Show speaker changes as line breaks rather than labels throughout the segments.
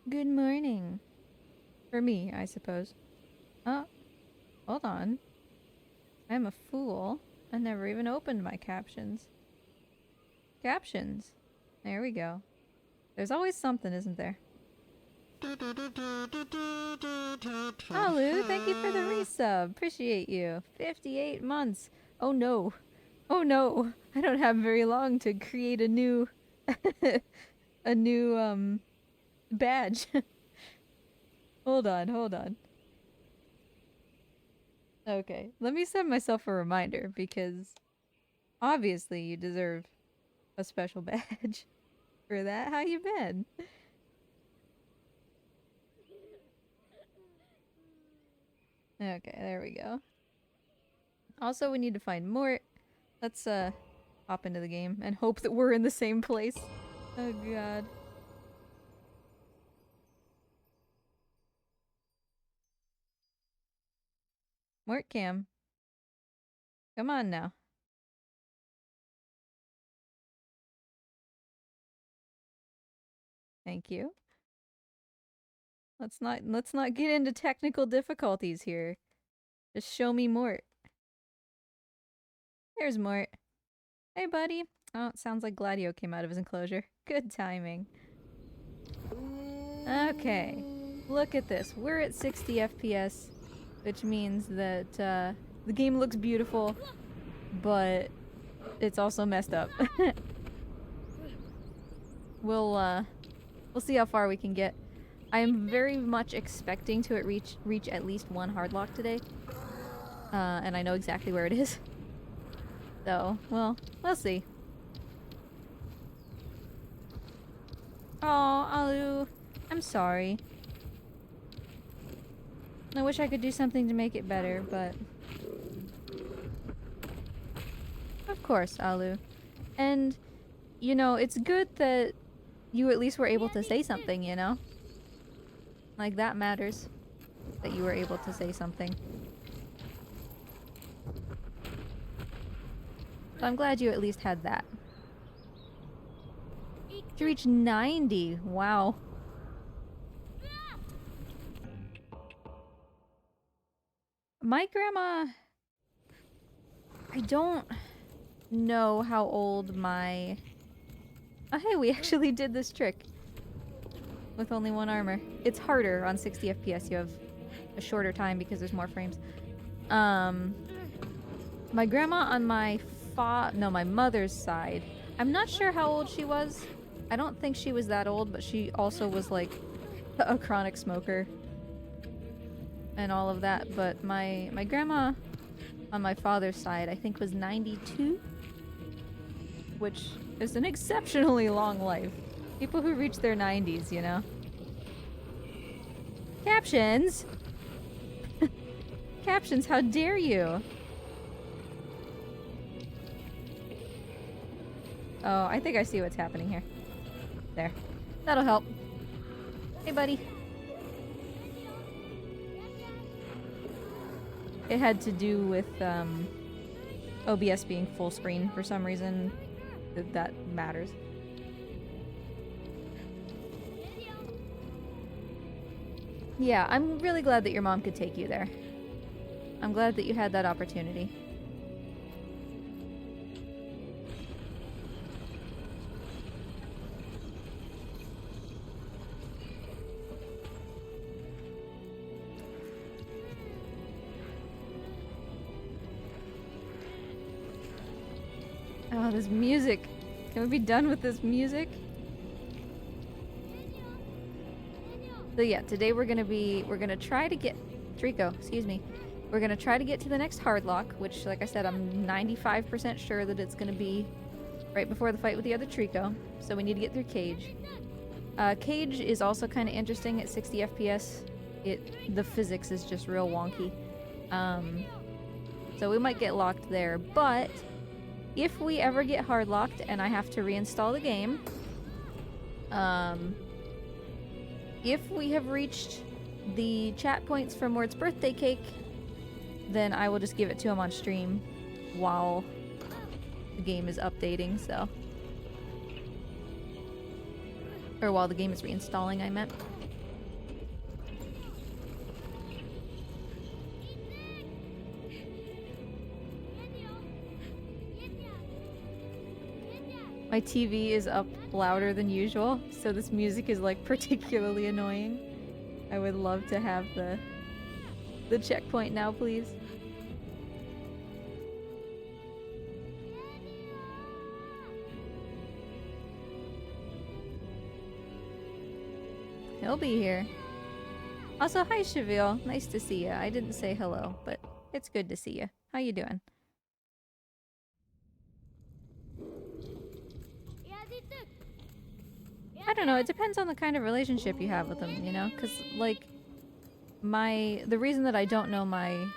Good morning. For me, I suppose. Oh, hold on. I'm a fool. I never even opened my captions. Captions. There we go. There's always something, isn't there? Oh, Lou, thank you for the resub. Appreciate you. 58 months. Oh no. Oh no. I don't have very long to create a new... a new, badge. Hold on. Okay, let me send myself a reminder because obviously you deserve a special badge for that. How you been? Okay, there we go. Also, we need to find Mort. Let's hop into the game and hope that we're in the same place. Oh god. Mort Cam. Come on now. Thank you. Let's not get into technical difficulties here. Just show me Mort. There's Mort. Hey buddy. Oh, it sounds like Gladio came out of his enclosure. Good timing. Okay. Look at this. We're at 60 FPS, which means that the game looks beautiful, but it's also messed up. We'll see how far we can get. I am very much expecting to reach at least one hardlock today. And I know exactly where it is. So, well, we'll see. Oh, Alu, I'm sorry. I wish I could do something to make it better, but... Of course, Alu. And, you know, it's good that you at least were able to say something, you know? Like, that matters. That you were able to say something. So I'm glad you at least had that. To reach 90. Wow. My grandma... I don't know how old my... Oh hey, we actually did this trick. With only one armor. It's harder on 60 FPS. You have a shorter time because there's more frames. My grandma on my my mother's side. I'm not sure how old she was. I don't think she was that old, but she also was like a chronic smoker. And all of that. But my grandma on my father's side, I think was 92. Which is an exceptionally long life. People who reach their 90s, you know? Captions? Captions, how dare you? Oh, I think I see what's happening here. There. That'll help. Hey, buddy. It had to do with, OBS being full screen for some reason. That matters. Yeah, I'm really glad that your mom could take you there. I'm glad that you had that opportunity. Oh, this music. Can we be done with this music? So yeah, today we're gonna try to get Trico, excuse me. We're gonna try to get to the next hardlock, which, like I said, I'm 95% sure that it's gonna be right before the fight with the other Trico. So we need to get through Cage. Cage is also kind of interesting at 60 FPS. The physics is just real wonky. So we might get locked there, but if we ever get hardlocked and I have to reinstall the game, if we have reached the chat points for Mord's birthday cake, then I will just give it to him on stream while the game is updating, so. Or while the game is reinstalling, I meant. My TV is up louder than usual, so this music is like particularly annoying. I would love to have the checkpoint now, please. He'll be here. Also, hi Cheville. Nice to see you. I didn't say hello, but it's good to see you. How you doing? I don't know, it depends on the kind of relationship you have with them, you know? Because, like, the reason that I don't know my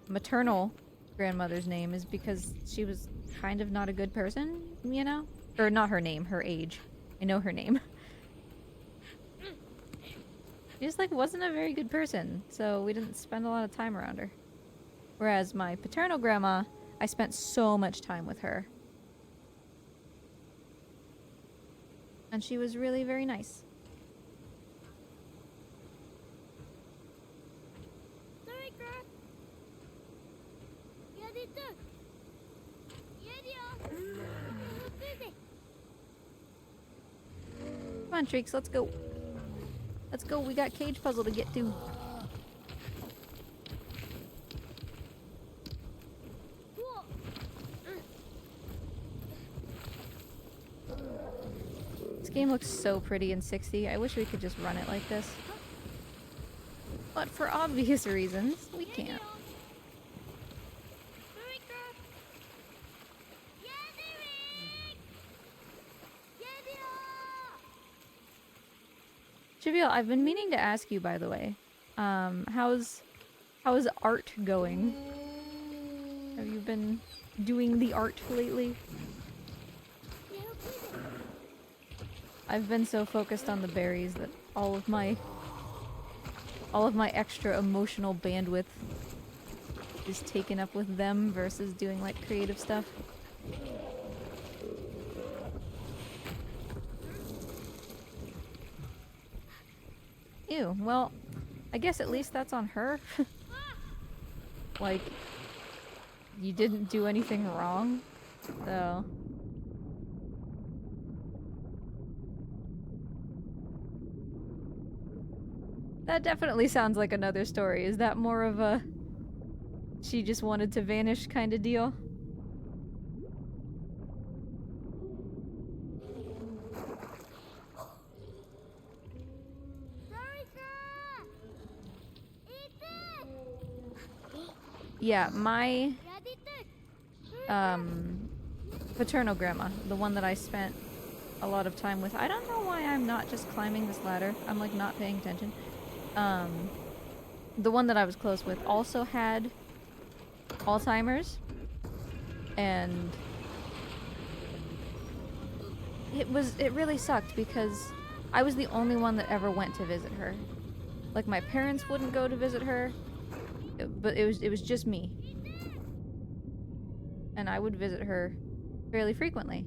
maternal grandmother's name is because she was kind of not a good person, you know? Or not her name, her age. I know her name. She just, like, wasn't a very good person, so we didn't spend a lot of time around her. Whereas my paternal grandma, I spent so much time with her. And she was really very nice. Come on, Treeks, let's go. Let's go, we got Cage Puzzle to get to. This game looks so pretty in 60. I wish we could just run it like this. But for obvious reasons, we can't. Chivio, I've been meaning to ask you, by the way, how's art going? Have you been doing the art lately? I've been so focused on the berries that all of my extra emotional bandwidth is taken up with them versus doing like creative stuff. Ew, well, I guess at least that's on her. Like, you didn't do anything wrong, so... That definitely sounds like another story. Is that more of a... she just wanted to vanish kind of deal? Yeah, my paternal grandma, the one that I spent a lot of time with. I don't know why I'm not just climbing this ladder. I'm like not paying attention. The one that I was close with also had Alzheimer's, and it really sucked because I was the only one that ever went to visit her. Like, my parents wouldn't go to visit her, but it was just me. And I would visit her fairly frequently.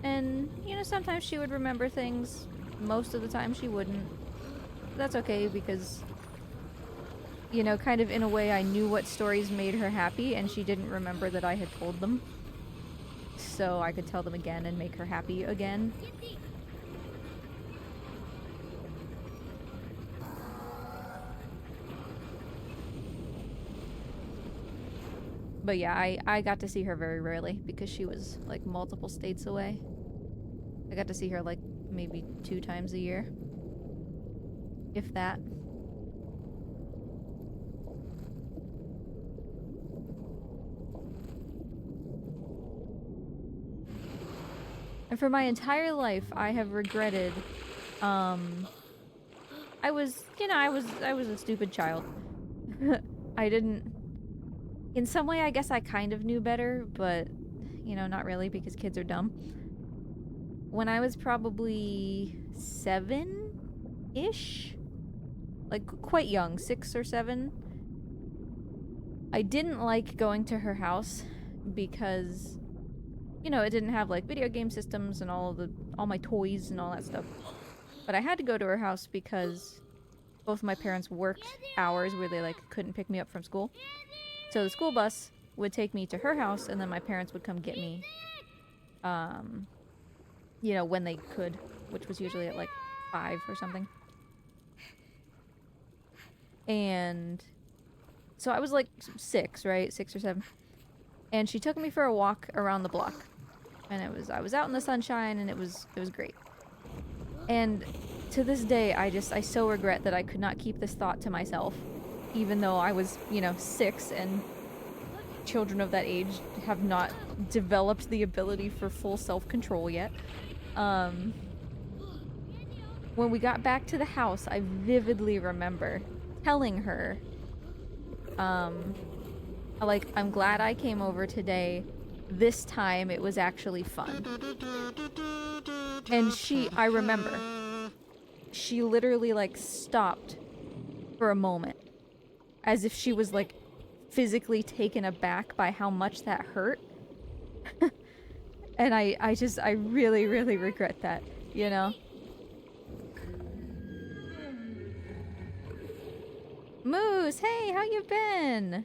And, you know, sometimes she would remember things. Most of the time she wouldn't. That's okay because, you know, kind of in a way I knew what stories made her happy and she didn't remember that I had told them. So I could tell them again and make her happy again. But yeah, I got to see her very rarely because she was like multiple states away. I got to see her like maybe 2 times a year. If that. And for my entire life, I have regretted, I was, you know, I was a stupid child. I didn't, in some way, I guess I kind of knew better, but, you know, not really because kids are dumb. When I was probably 7-ish, like quite young, 6 or 7, I didn't like going to her house because, you know, it didn't have like video game systems and all my toys and all that stuff. But I had to go to her house because both my parents worked hours where they like couldn't pick me up from school. So the school bus would take me to her house and then my parents would come get me you know, when they could, which was usually at like 5 or something. And so I was like 6, right? 6 or 7. And she took me for a walk around the block. And I was out in the sunshine and it was great. And to this day, I so regret that I could not keep this thought to myself, even though I was, you know, 6 and children of that age have not developed the ability for full self-control yet. When we got back to the house, I vividly remember telling her, like, I'm glad I came over today. This time it was actually fun. And I remember, she literally, like, stopped for a moment. As if she was, like, physically taken aback by how much that hurt. And I really, really regret that, you know? Moose, hey, how you been?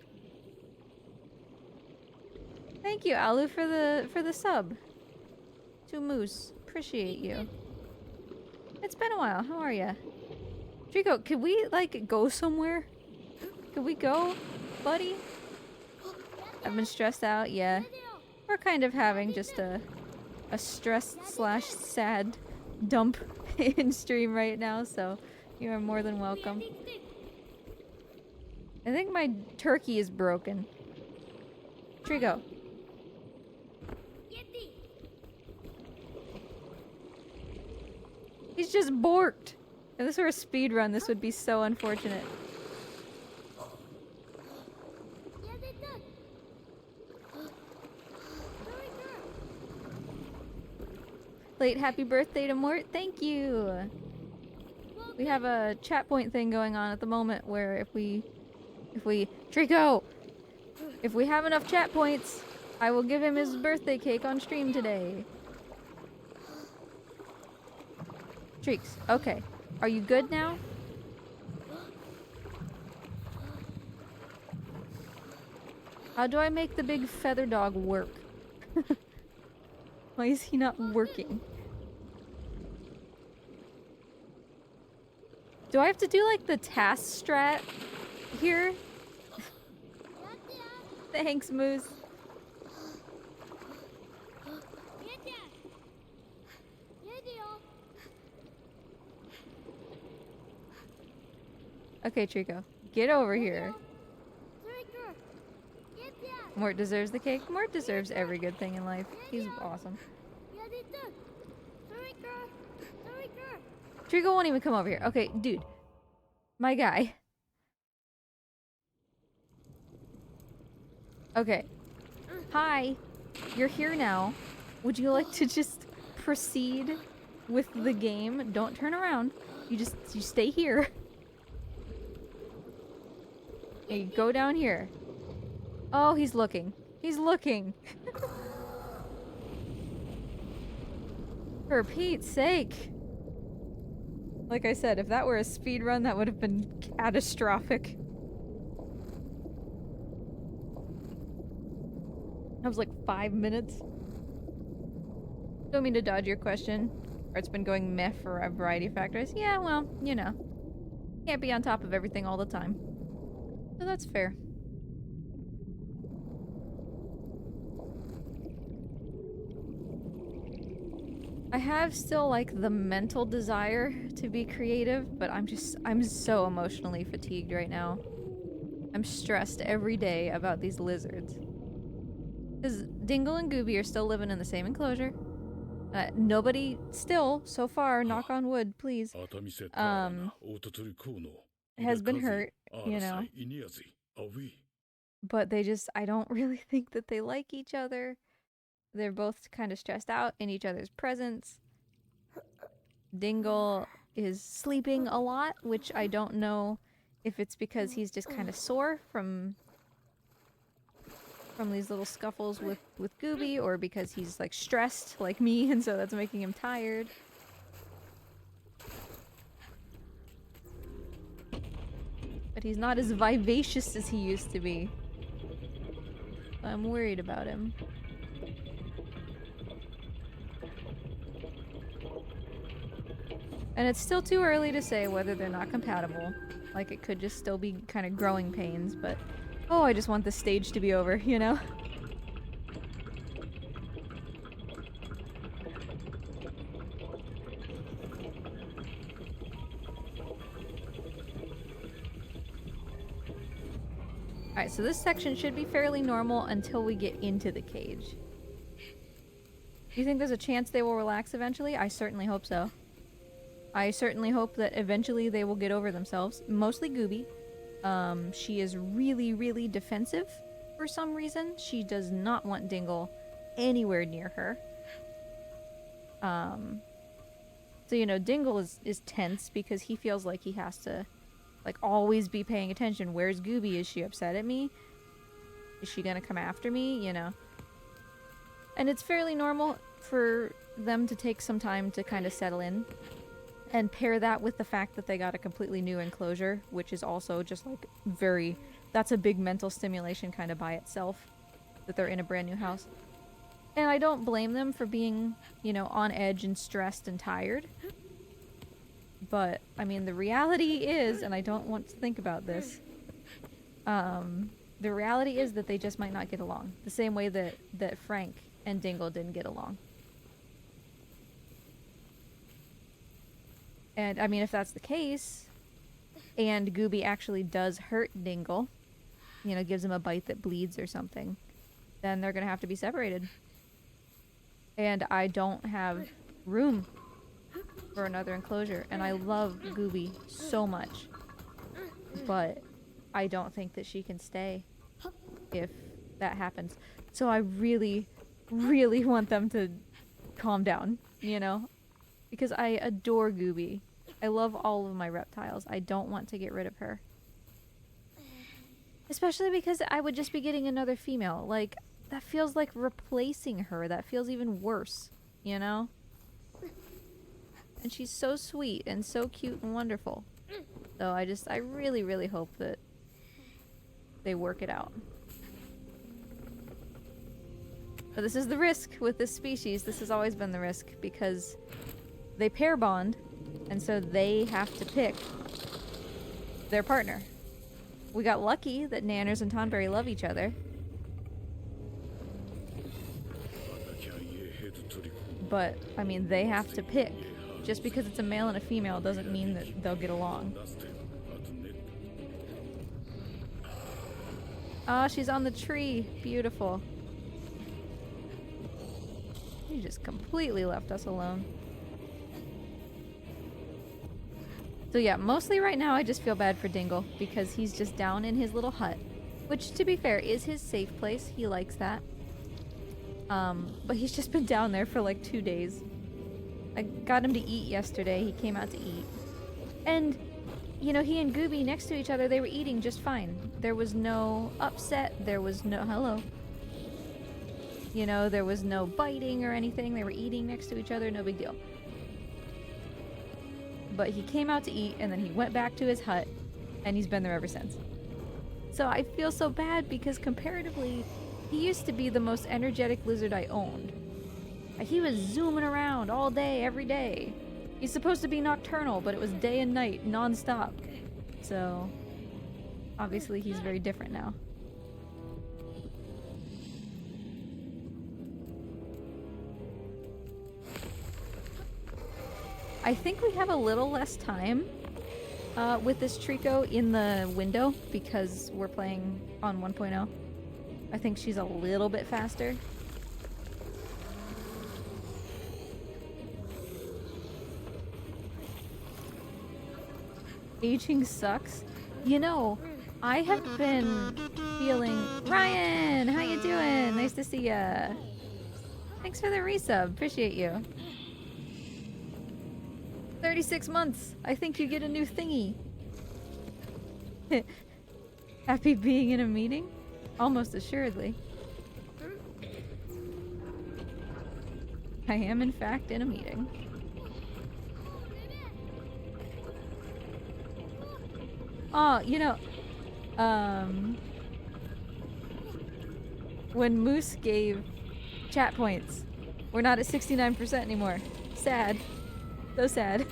Thank you, Alu, for the sub. To Moose, appreciate you. It's been a while. How are ya? Trico, could we like go somewhere? Could we go, buddy? I've been stressed out. Yeah, we're kind of having just a stressed/sad dump in stream right now, so you are more than welcome. I think my turkey is broken. Trico. He's just borked. If this were a speed run, this would be so unfortunate. Late happy birthday to Mort. Thank you. We have a chat point thing going on at the moment where if we Trico, if we have enough chat points, I will give him his birthday cake on stream today. Treeks, okay. Are you good now? How do I make the big feather dog work? Why is he not working? Do I have to do like the task strat here? Thanks, Moose. Okay, Trico. Get over here. Mort deserves the cake. Mort deserves every good thing in life. He's awesome. Trico won't even come over here. Okay, dude. My guy. Okay. Hi. You're here now. Would you like to just proceed with the game? Don't turn around. You stay here. Hey, go down here. Oh, he's looking. He's looking. For Pete's sake. Like I said, if that were a speed run, that would have been catastrophic. That was like 5 minutes. Don't mean to dodge your question. Or it's been going meh for a variety of factors. Yeah, well, you know. Can't be on top of everything all the time. So that's fair. I have still like the mental desire to be creative, but I'm so emotionally fatigued right now. I'm stressed every day about these lizards. Because Dingle and Gooby are still living in the same enclosure. Nobody still, so far, knock on wood, please, has been hurt, you know. But I don't really think that they like each other. They're both kind of stressed out in each other's presence. Dingle is sleeping a lot, which I don't know if it's because he's just kind of sore from these little scuffles with Gooby, or because he's like stressed like me and so that's making him tired. But he's not as vivacious as he used to be. I'm worried about him. And it's still too early to say whether they're not compatible. Like, it could just still be kind of growing pains, but... Oh, I just want this stage to be over, you know? Alright, so this section should be fairly normal until we get into the cage. Do you think there's a chance they will relax eventually? I certainly hope so. I certainly hope that eventually they will get over themselves. Mostly Gooby. She is really, really defensive for some reason. She does not want Dingle anywhere near her. So, you know, Dingle is tense because he feels like he has to, like, always be paying attention. Where's Gooby? Is she upset at me? Is she gonna come after me? You know? And it's fairly normal for them to take some time to kind of settle in. And pair that with the fact that they got a completely new enclosure, which is also just like that's a big mental stimulation kind of by itself, that they're in a brand new house. And I don't blame them for being, you know, on edge and stressed and tired. But, I mean, the reality is, and I don't want to think about this, the reality is that they just might not get along. The same way that Frank and Dingle didn't get along. And, I mean, if that's the case, and Gooby actually does hurt Dingle, you know, gives him a bite that bleeds or something, then they're gonna have to be separated. And I don't have room for another enclosure, and I love Gooby so much. But I don't think that she can stay if that happens. So I really, really want them to calm down, you know? Because I adore Gooby. I love all of my reptiles. I don't want to get rid of her. Especially because I would just be getting another female. Like, that feels like replacing her. That feels even worse, you know? And she's so sweet and so cute and wonderful. So I really, really hope that they work it out. But this is the risk with this species. This has always been the risk because they pair bond, and so they have to pick their partner. We got lucky that Nanners and Tonberry love each other. But, I mean, they have to pick. Just because it's a male and a female doesn't mean that they'll get along. Ah, she's on the tree. Beautiful. He just completely left us alone. So yeah, mostly right now I just feel bad for Dingle because he's just down in his little hut. Which, to be fair, is his safe place. He likes that. But he's just been down there for like 2 days. I got him to eat yesterday. He came out to eat. And, you know, he and Gooby next to each other, they were eating just fine. There was no upset. There was no... Hello. You know, there was no biting or anything. They were eating next to each other. No big deal. But he came out to eat, and then he went back to his hut, and he's been there ever since. So I feel so bad because comparatively, he used to be the most energetic lizard I owned. He was zooming around all day, every day. He's supposed to be nocturnal, but it was day and night, non-stop. So, obviously he's very different now. I think we have a little less time with this Trico in the window because we're playing on 1.0. I think she's a little bit faster. Aging sucks. You know, I have been feeling... Ryan! How you doing? Nice to see ya. Thanks for the resub. Appreciate you. 36 months. I think you get a new thingy. Happy being in a meeting? Almost assuredly. I am in fact in a meeting. Oh, you know, when Moose gave chat points, we're not at 69% anymore. Sad. So sad.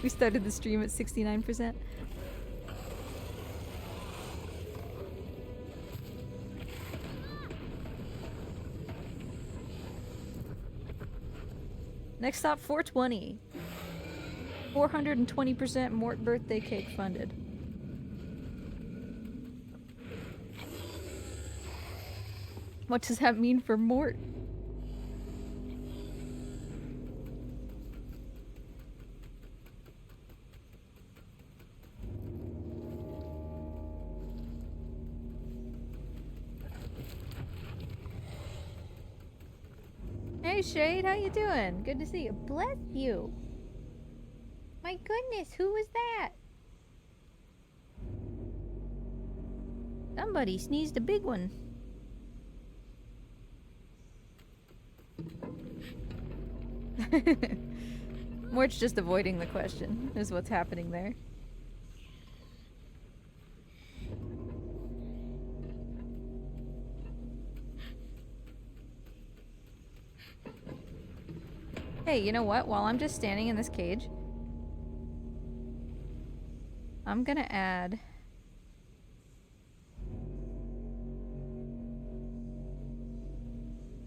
We started the stream at 69%. Next stop, 420. 420% Mort birthday cake funded. What does that mean for Mort? Hey Shade, how you doing? Good to see you. Bless you. My goodness, who was that? Somebody sneezed a big one. Mort's just avoiding the question, is what's happening there. Hey, you know what? While I'm just standing in this cage, I'm gonna add...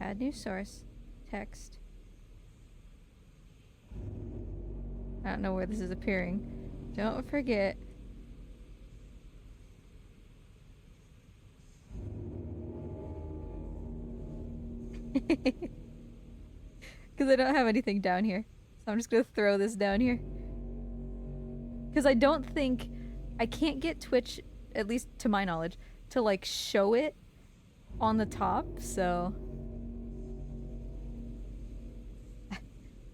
Add new source. Text. I don't know where this is appearing. Don't forget. Because I don't have anything down here. So I'm just gonna throw this down here. Because I don't think... I can't get Twitch, at least to my knowledge, to like show it on the top, so...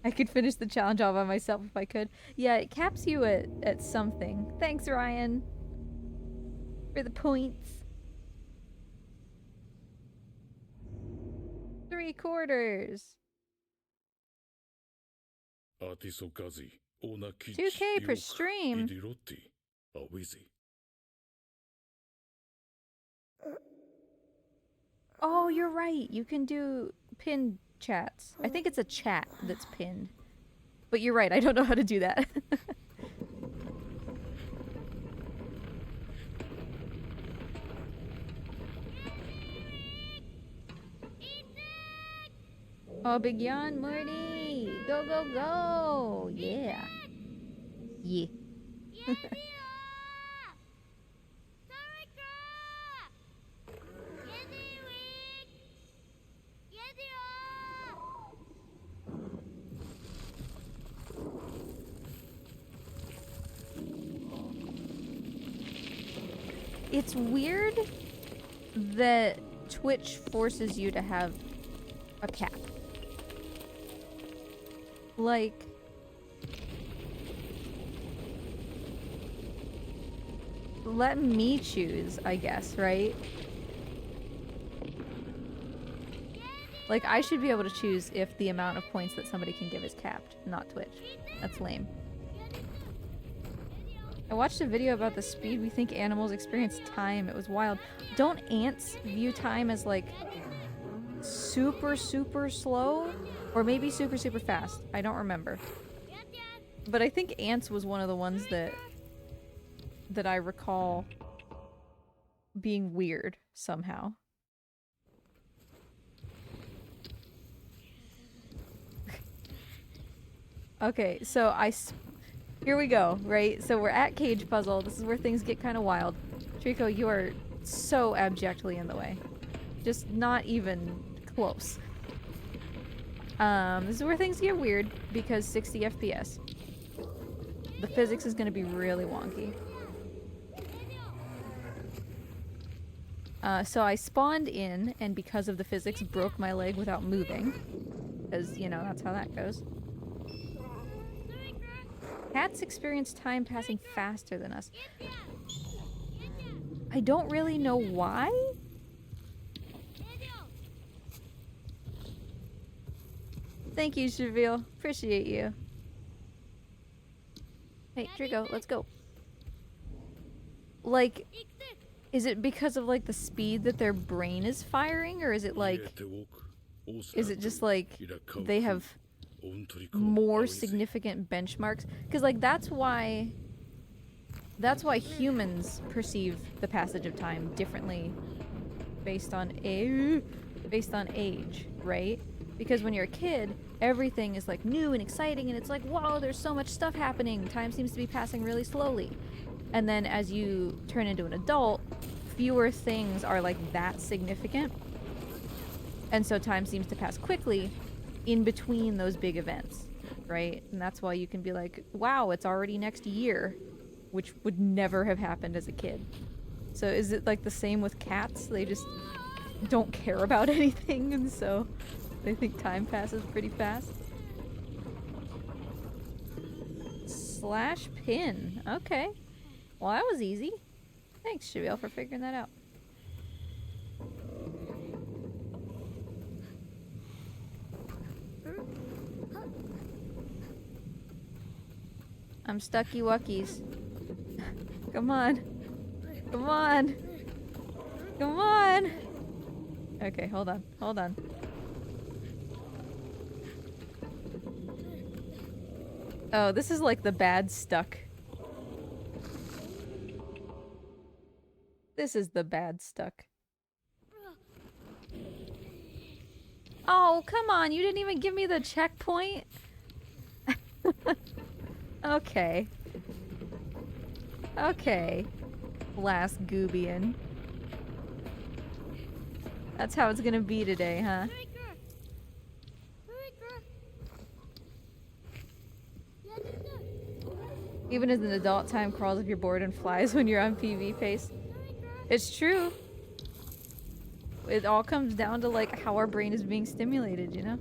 I could finish the challenge all by myself if I could. Yeah, it caps you at something. Thanks, Ryan. For the points. 3/4. 2K per stream. Oh, you're right. You can do pinned chats. I think it's a chat that's pinned. But you're right. I don't know how to do that. Oh, Big Yawn, Morty! Go, go, go! Yeah. Yeah. It's weird that Twitch forces you to have a cap. Like... let me choose, I guess, right? Like, I should be able to choose if the amount of points that somebody can give is capped, not Twitch. That's lame. I watched a video about the speed we think animals experience time. It was wild. Don't ants view time as, like, super, super slow? Or maybe super, super fast. I don't remember. But I think ants was one of the ones that I recall being weird somehow. Okay, so here we go, right? So we're at cage puzzle. This is where things get kind of wild. Trico, you are so abjectly in the way. Just not even close. This is where things get weird because 60 FPS. The physics is going to be really wonky. So I spawned in, and because of the physics, broke my leg without moving. Because, you know, that's how that goes. Cats experience time passing faster than us. I don't really know why. Thank you, Cheville. Appreciate you. Hey, Trico, let's go. Like, is it because of, like, the speed that their brain is firing? Or is it, like... Is it just, like, they have more significant benchmarks? Because, like, that's why humans perceive the passage of time differently based on age, right? Because when you're a kid, everything is, like, new and exciting, and it's like, whoa, there's so much stuff happening. Time seems to be passing really slowly. And then as you turn into an adult, fewer things are, like, that significant. And so time seems to pass quickly in between those big events, right? And that's why you can be like, wow, it's already next year, which would never have happened as a kid. So is it like the same with cats? They just don't care about anything, and so they think time passes pretty fast? Slash pin. Okay. Well, that was easy. Thanks, Cheville, for figuring that out. I'm stucky wuckies. Come on. Come on. Come on. Okay, hold on. Hold on. Oh, this is like the bad stuck. This is the bad stuck. Oh, come on. You didn't even give me the checkpoint? Okay. Okay. Last Goobian. That's how it's gonna be today, huh? Even as an adult, time crawls if you're bored and flies when you're on PV pace. It's true. It all comes down to, like, how our brain is being stimulated, you know?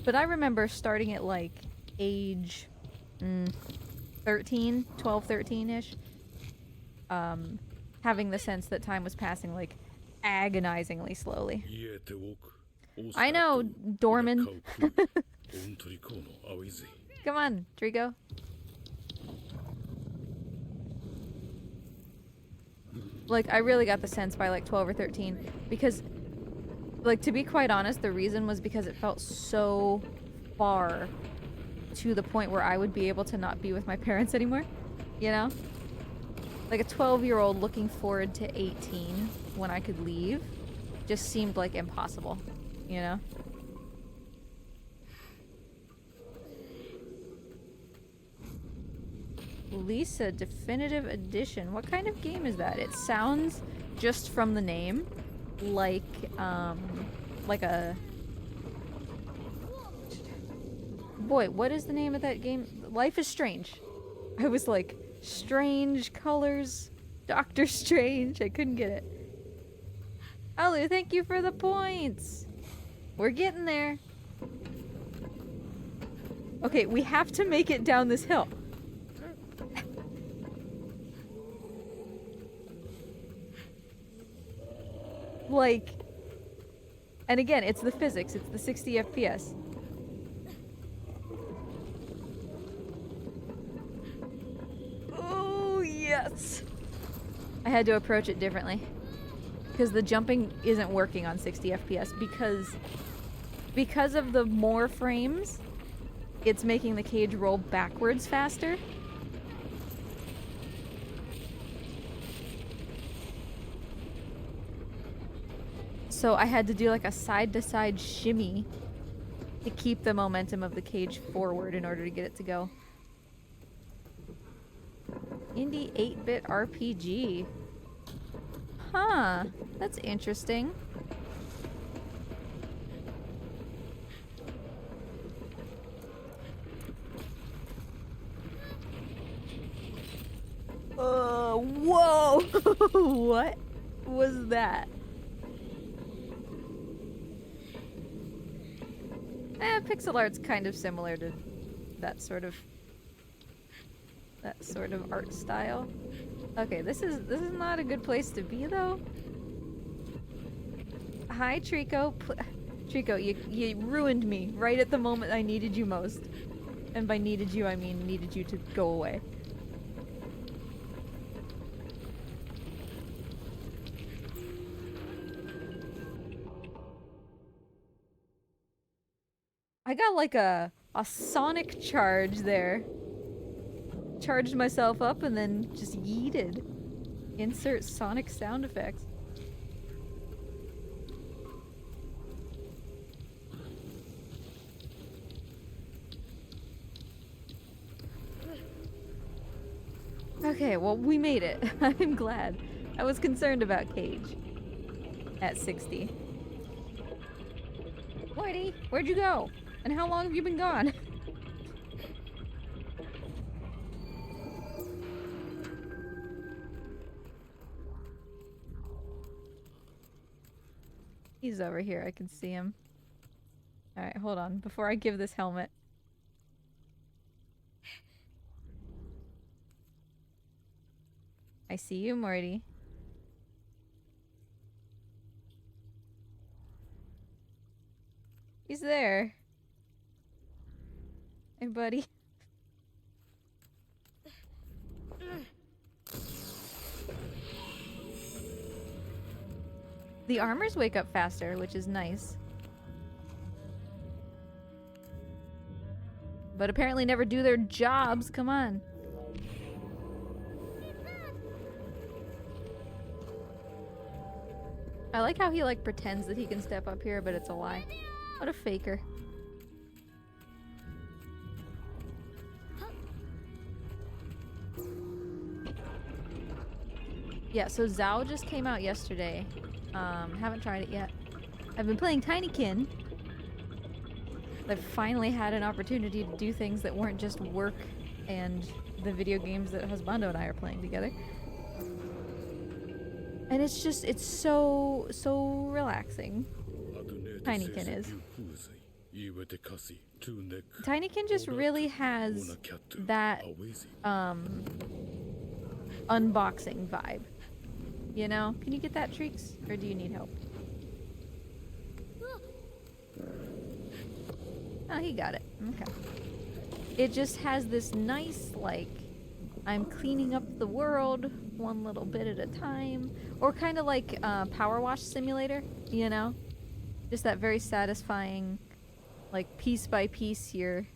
But I remember starting at, like, age 13, 12, 13-ish. Having the sense that time was passing, like, agonizingly slowly. I know, Dorman. Come on, Trico. Like, I really got the sense by, like, 12 or 13. Because, like, to be quite honest, the reason was because it felt so far to the point where I would be able to not be with my parents anymore. You know? Like, a 12-year-old looking forward to 18 when I could leave just seemed, like, impossible. You know? Lisa Definitive Edition. What kind of game is that? It sounds, just from the name, like a... Boy, what is the name of that game? Life is Strange. I was like, Strange Colors, Doctor Strange. I couldn't get it. Alu, thank you for the points. We're getting there. Okay, we have to make it down this hill. Like, and again, it's the physics, it's the 60 FPS. Oh, yes! I had to approach it differently. Because the jumping isn't working on 60 FPS because of the more frames, it's making the cage roll backwards faster. So I had to do like a side-to-side shimmy to keep the momentum of the cage forward in order to get it to go. Indie 8-bit RPG. Huh, that's interesting. Whoa! What was that? Pixel art's kind of similar to that sort of art style. Okay, this is not a good place to be though. Hi, Trico. Trico, you ruined me right at the moment I needed you most. And by needed you, I mean needed you to go away. I got like a sonic charge there. Charged myself up and then just yeeted. Insert sonic sound effects. Okay, well, we made it. I'm glad. I was concerned about Cage. At 60. Whitey, where'd you go? And how long have you been gone? He's over here. I can see him. Alright, hold on. Before I give this helmet. I see you, Morty. He's there. Hey, buddy. The armors wake up faster, which is nice. But apparently never do their jobs. Come on. I like how he like pretends that he can step up here, but it's a lie. What a faker. Yeah, so Zao just came out yesterday. Haven't tried it yet. I've been playing Tinykin. I've finally had an opportunity to do things that weren't just work and the video games that Husbando and I are playing together. And it's just, it's so relaxing. Tinykin is. Tinykin just really has that, unboxing vibe. You know? Can you get that, Treeks? Or do you need help? Oh, he got it. Okay. It just has this nice, like, I'm cleaning up the world one little bit at a time. Or kind of like Power Wash Simulator, you know? Just that very satisfying, like, piece by piece, you're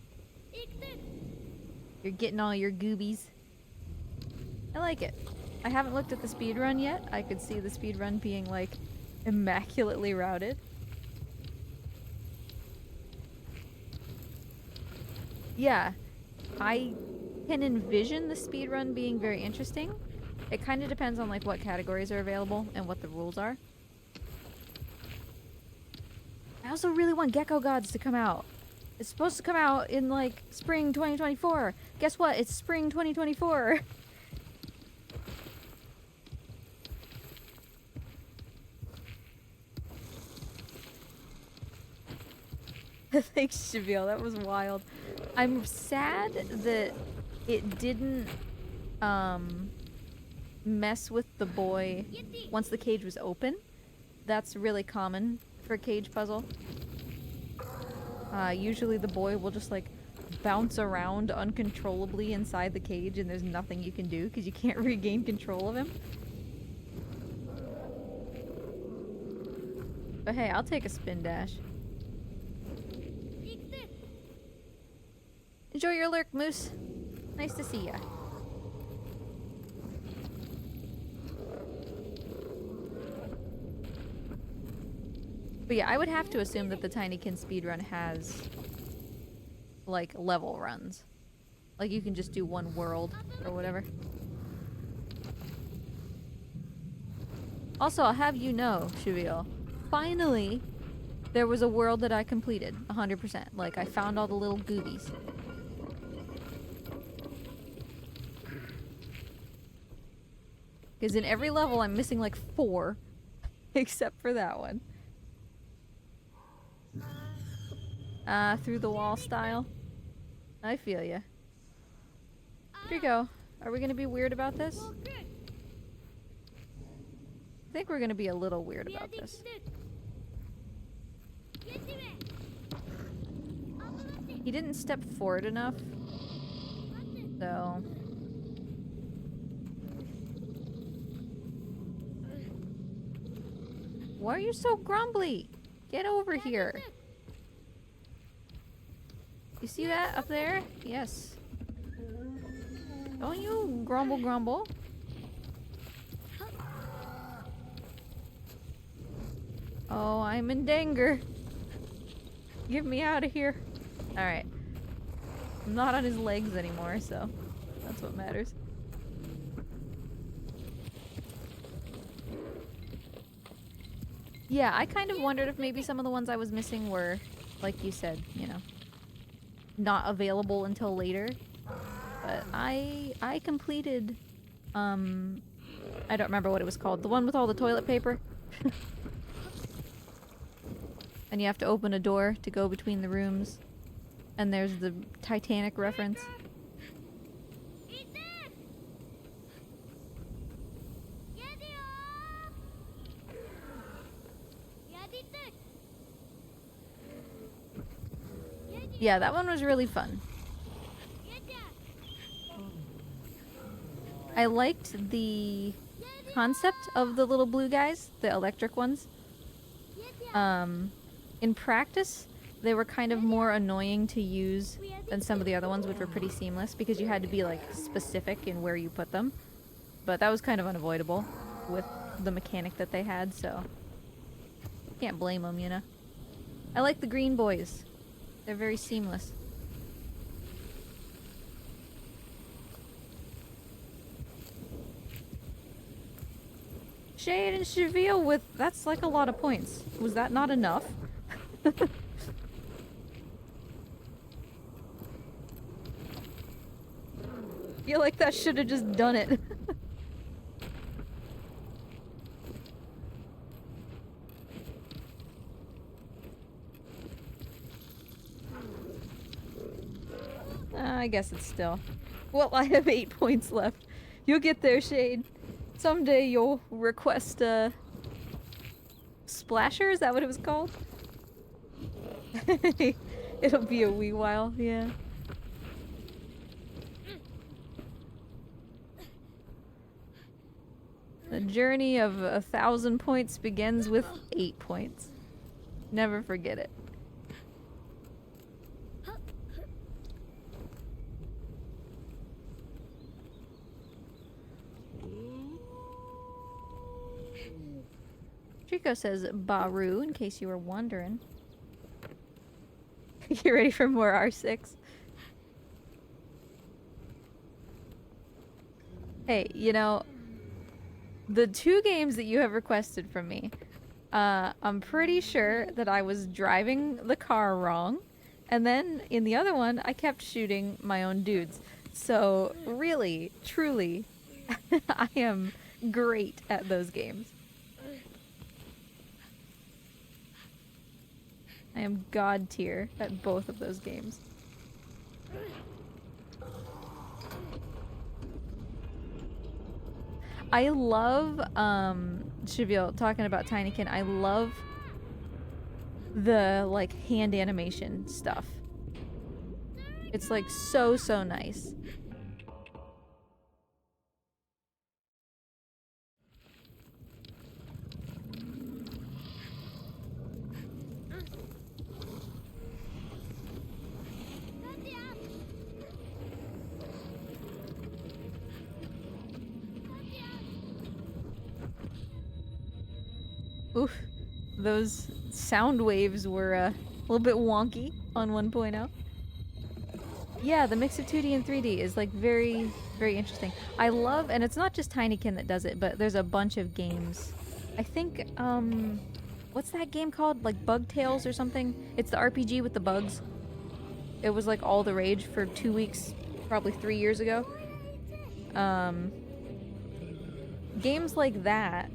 getting all your goobies. I like it. I haven't looked at the speedrun yet. I could see the speedrun being, like, immaculately routed. Yeah, I can envision the speedrun being very interesting. It kind of depends on like what categories are available and what the rules are. I also really want Gecko Gods to come out. It's supposed to come out in like spring 2024. Guess what? It's spring 2024. Thanks, Shabil. That was wild. I'm sad that it didn't mess with the boy once the cage was open. That's really common for a cage puzzle. Usually the boy will just like bounce around uncontrollably inside the cage and there's nothing you can do because you can't regain control of him. But hey, I'll take a spin dash. Enjoy your lurk, Moose. Nice to see ya. But yeah, I would have to assume that the Tinykin speedrun has, like, level runs. Like, you can just do one world or whatever. Also, I'll have you know, Shuviel, finally, there was a world that I completed 100%. Like, I found all the little goobies. Because in every level, I'm missing like 4. Except for that one. Through the wall style. I feel ya. Draco, are we gonna be weird about this? I think we're gonna be a little weird about this. He didn't step forward enough. So... Why are you so grumbly? Get over here. You see that up there? Yes. Don't you grumble grumble. Oh, I'm in danger. Get me out of here. Alright. I'm not on his legs anymore, so that's what matters. Yeah, I kind of wondered if maybe some of the ones I was missing were, like you said, you know, not available until later. But I completed, I don't remember what it was called. The one with all the toilet paper. And you have to open a door to go between the rooms. And there's the Titanic reference. Yeah, that one was really fun. I liked the concept of the little blue guys, the electric ones. In practice, they were kind of more annoying to use than some of the other ones, which were pretty seamless, because you had to be, like, specific in where you put them. But that was kind of unavoidable with the mechanic that they had, so... Can't blame them, you know? I like the green boys. They're very seamless. Shade and Shavil with... That's like a lot of points. Was that not enough? Feel like that should have just done it. I guess it's still... Well, I have 8 points left. You'll get there, Shade. Someday you'll request a... Splasher? Is that what it was called? It'll be a wee while, yeah. The journey of 1,000 points begins with 8 points. Never forget it. Trico says Baru, in case you were wondering. You ready for more R6? Hey, you know, the 2 games that you have requested from me, I'm pretty sure that I was driving the car wrong, and then in the other one, I kept shooting my own dudes. So, really, truly, I am great at those games. I am god tier at both of those games. I love, Shavil, talking about Tinykin, I love the, like, hand animation stuff. It's, like, so, so nice. those sound waves were a little bit wonky on 1.0. Yeah, the mix of 2D and 3D is like very, very interesting. I love, and it's not just Tinykin that does it, but there's a bunch of games. I think, what's that game called? Like Bug Tales or something? It's the RPG with the bugs. It was like all the rage for 2 weeks, probably 3 years ago. Games like that.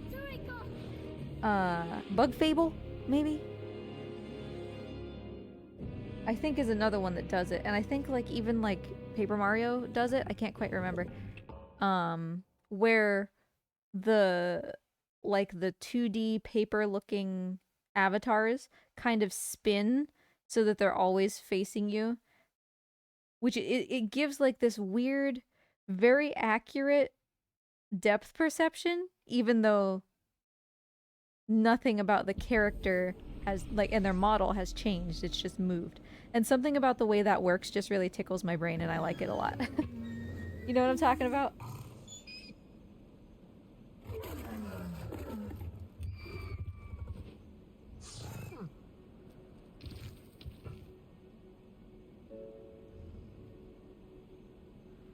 Bug Fable, maybe? I think is another one that does it. And I think like even like Paper Mario does it. I can't quite remember. Where the like the 2D paper looking avatars kind of spin so that they're always facing you. Which it gives like this weird, very accurate depth perception, even though nothing about the character has like and their model has changed. It's just moved. And something about the way that works just really tickles my brain and I like it a lot. You know what I'm talking about?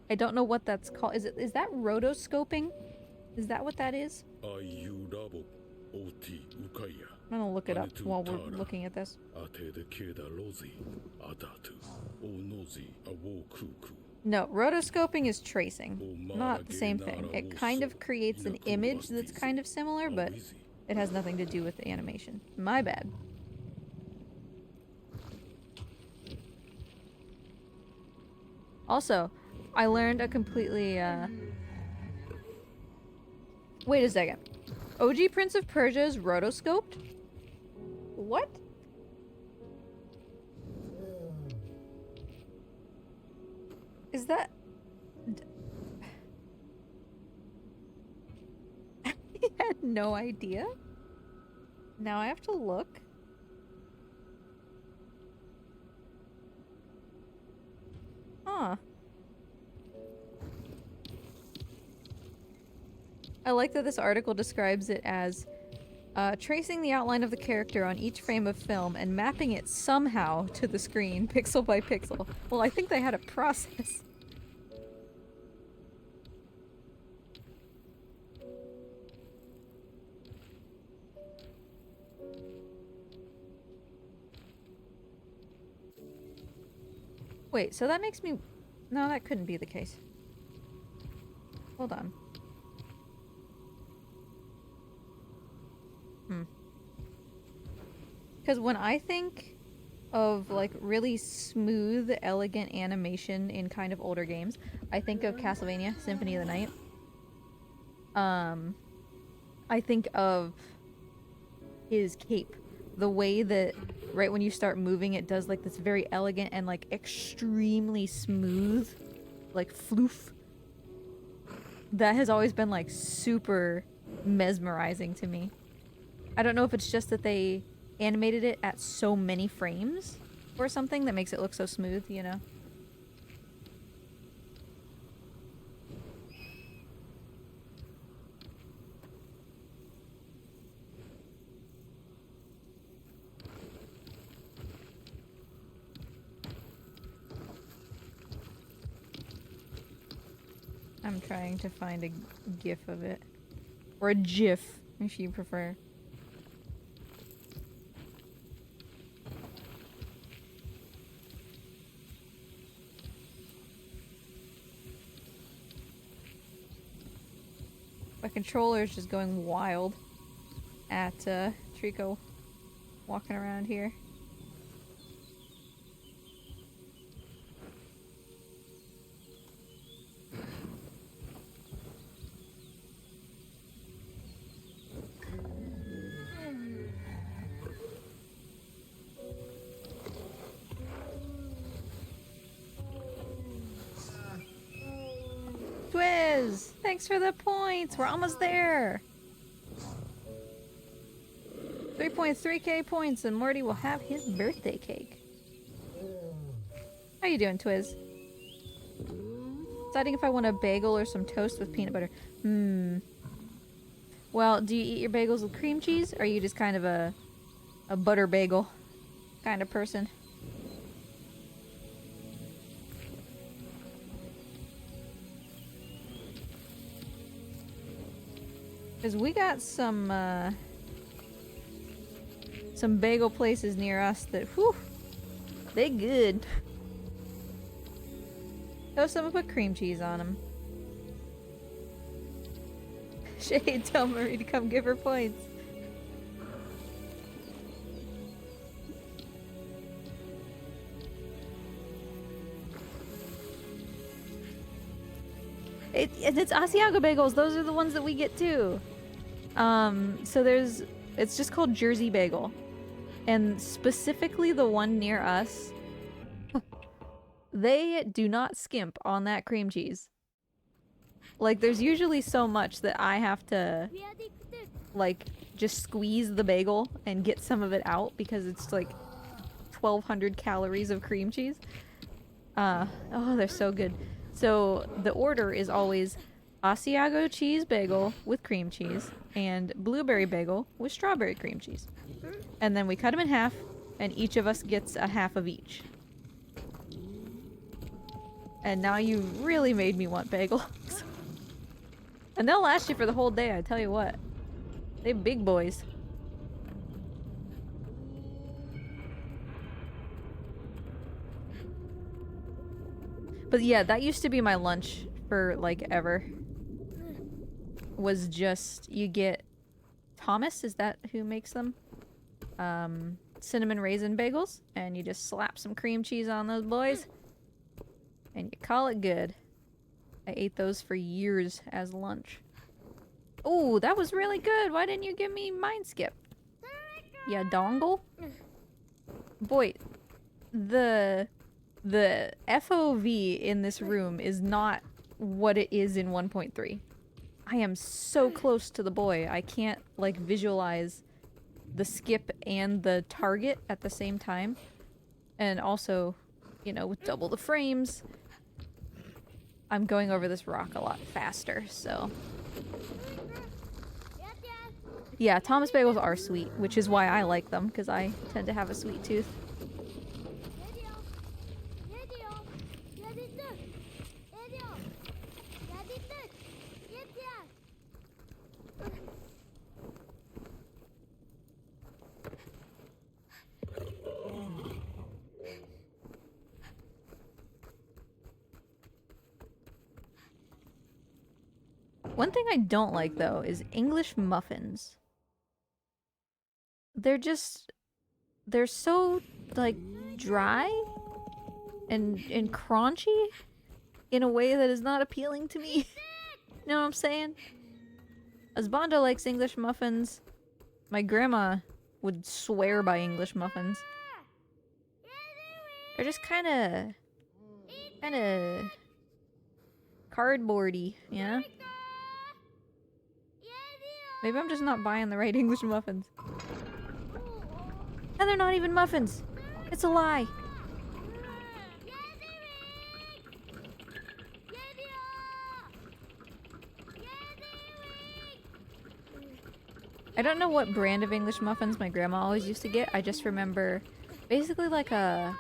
I don't know what that's called. Is that rotoscoping? Is that what that is? I'm gonna look it up while we're looking at this. No, rotoscoping is tracing. Not the same thing. It kind of creates an image that's kind of similar, but it has nothing to do with the animation. My bad. Also, I learned a completely, Wait a second. OG Prince of Persia is rotoscoped? What? Is that... I had no idea. Now I have to look. Huh. I like that this article describes it as tracing the outline of the character on each frame of film and mapping it somehow to the screen, pixel by pixel. Well, I think they had a process. Wait, so that makes me... No, that couldn't be the case. Hold on. Because when I think of like really smooth, elegant animation in kind of older games, I think of Castlevania Symphony of the Night. I think of his cape. The way that right when you start moving it does like this very elegant and like extremely smooth, like floof. That has always been like super mesmerizing to me. I don't know if it's just that they animated it at so many frames or something that makes it look so smooth, you know? I'm trying to find a gif of it. Or a gif, if you prefer. My controller is just going wild at Trico walking around here. Twiz! Thanks for the points! We're almost there! 3.3k points and Morty will have his birthday cake. How you doing, Twiz? Deciding if I want a bagel or some toast with peanut butter. Well, do you eat your bagels with cream cheese? Or are you just kind of a a butter bagel kind of person. Because we got some bagel places near us that, whew, they good. Oh, someone put cream cheese on them. Shade, tell Marie to come give her points. It's Asiago bagels. Those are the ones that we get too. So it's just called Jersey Bagel. And specifically the one near us, they do not skimp on that cream cheese. Like, there's usually so much that I have to, like, just squeeze the bagel and get some of it out because it's like 1,200 calories of cream cheese. Oh, they're so good. So the order is always Asiago cheese bagel with cream cheese and blueberry bagel with strawberry cream cheese. And then we cut them in half, and each of us gets a half of each. And now you really made me want bagels. And they'll last you for the whole day, I tell you what. They big boys. But yeah, that used to be my lunch for like ever. Was just, you get Thomas, is that who makes them? Cinnamon raisin bagels, and you just slap some cream cheese on those boys. And you call it good. I ate those for years as lunch. Oh, that was really good. Why didn't you give me Mind Skip? Yeah, dongle? Boy, the FOV in this room is not what it is in 1.3. I am so close to the boy. I can't, like, visualize the skip and the target at the same time. And also, you know, with double the frames, I'm going over this rock a lot faster, so... Yeah, Thomas bagels are sweet, which is why I like them, because I tend to have a sweet tooth. One thing I don't like, though, is English muffins. They're so, like, dry and crunchy in a way that is not appealing to me. You know what I'm saying? Asbanda likes English muffins. My grandma would swear by English muffins. They're just kinda cardboardy, yeah? Maybe I'm just not buying the right English muffins. And they're not even muffins! It's a lie! I don't know what brand of English muffins my grandma always used to get. I just remember basically like a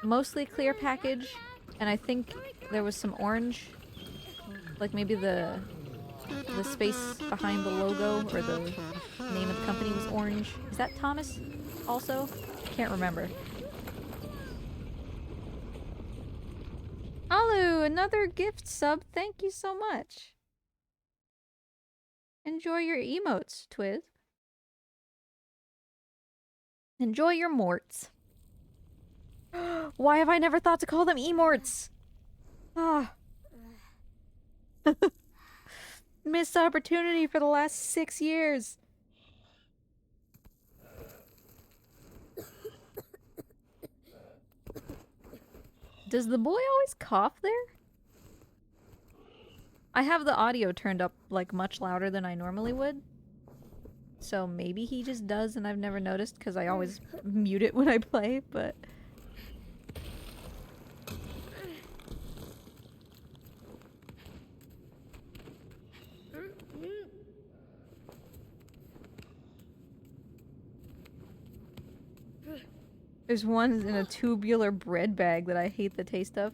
mostly clear package, and I think there was some orange, like maybe the space behind the logo or the name of the company was orange. Is that Thomas also? Can't remember. Alu, another gift sub. Thank you so much. Enjoy your emotes, Twiz. Enjoy your morts. Why have I never thought to call them emorts? Ah. Missed opportunity for the last 6 years. Does the boy always cough there? I have the audio turned up, like, much louder than I normally would. So maybe he just does and I've never noticed because I always mute it when I play, but... There's ones in a tubular bread bag that I hate the taste of.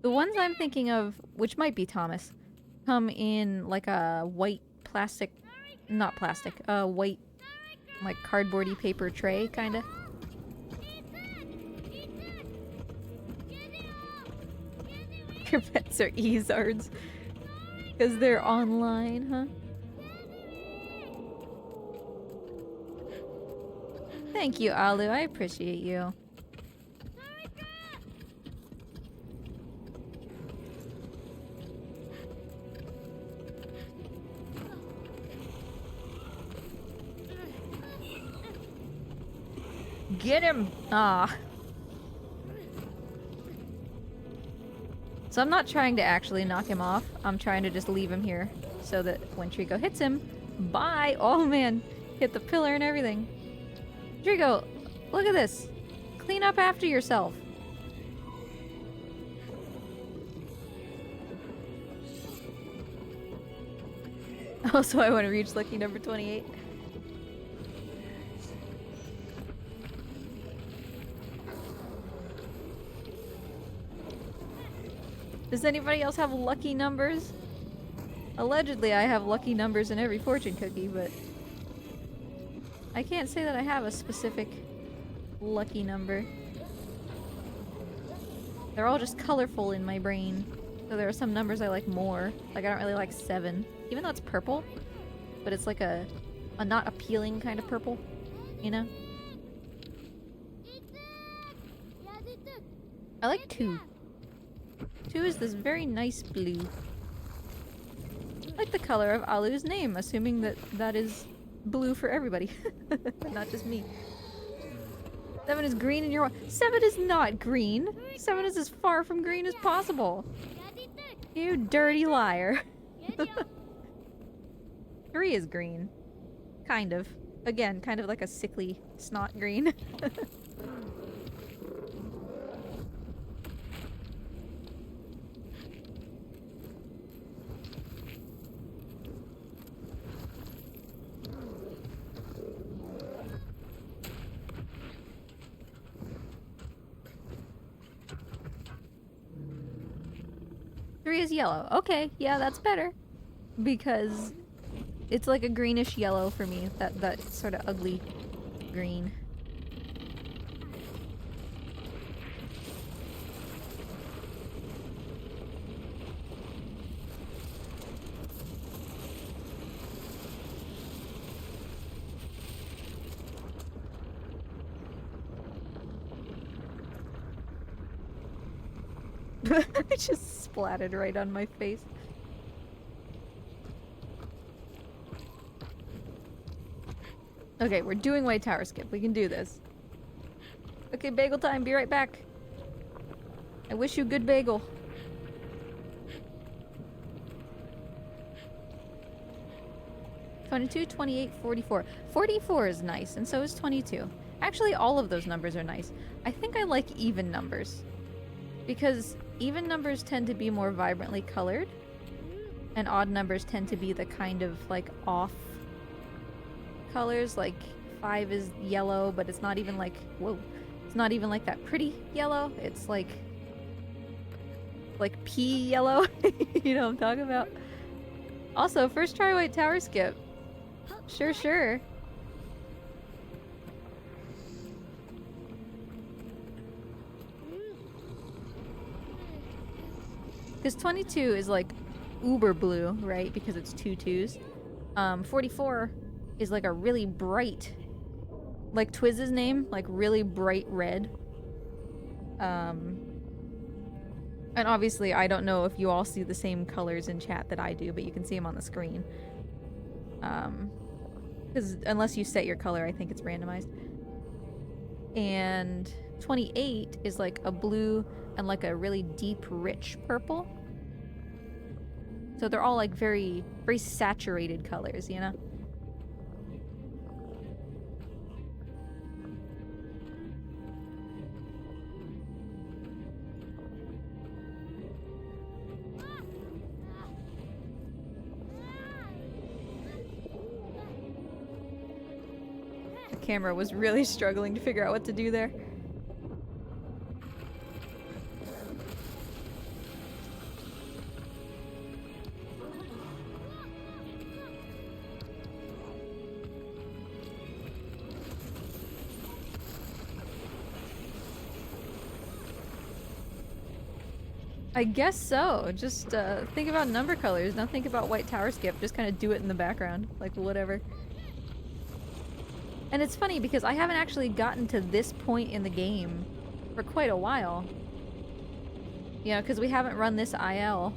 The ones I'm thinking of, which might be Thomas, come in like a white plastic, not plastic, white, like cardboardy paper tray, kinda. Your pets are Ezards. Because they're online, huh? Thank you, Alu. I appreciate you. Get him! Ah. So I'm not trying to actually knock him off. I'm trying to just leave him here so that when Trico hits him, bye! Oh man, hit the pillar and everything. Trico, look at this. Clean up after yourself. Oh, so I want to reach lucky number 28. Does anybody else have lucky numbers? Allegedly, I have lucky numbers in every fortune cookie, but I can't say that I have a specific lucky number. They're all just colorful in my brain. So there are some numbers I like more. Like I don't really like 7. Even though it's purple. But it's like a not appealing kind of purple. You know? I like 2. 2 is this very nice blue. I like the color of Alu's name, assuming that that is blue for everybody. Not just me. 7 is green and you're 7 is not green. 7 is as far from green as possible. You dirty liar. 3 is green. Kind of. Again, kind of like a sickly snot green. 3 is yellow. Okay, yeah, that's better. Because it's like a greenish yellow for me. That sort of ugly green. I just splatted right on my face. Okay, we're doing White Tower Skip. We can do this. Okay, bagel time. Be right back. I wish you good bagel. $22, $28, $44. $44 is nice, and so is $22. Actually, all of those numbers are nice. I think I like even numbers. Because even numbers tend to be more vibrantly colored, and odd numbers tend to be the kind of, like, off colors. Like, 5 is yellow, but it's not even like, whoa, it's not even like that pretty yellow. It's like pea yellow. You know what I'm talking about? Also, first try White Tower Skip. Sure, sure. Because 22 is like uber blue, right? Because it's 2 2s. 44 is like a really bright, like Twizz's name, like really bright red. And obviously I don't know if you all see the same colors in chat that I do, but you can see them on the screen. Because unless you set your color, I think it's randomized. And 28 is like a blue and like a really deep, rich purple. So they're all like very, very saturated colors, you know? The camera was really struggling to figure out what to do there. I guess so. Just think about number colors, don't think about white tower skip. Just kind of do it in the background, like whatever. And it's funny because I haven't actually gotten to this point in the game for quite a while. You know, because we haven't run this IL.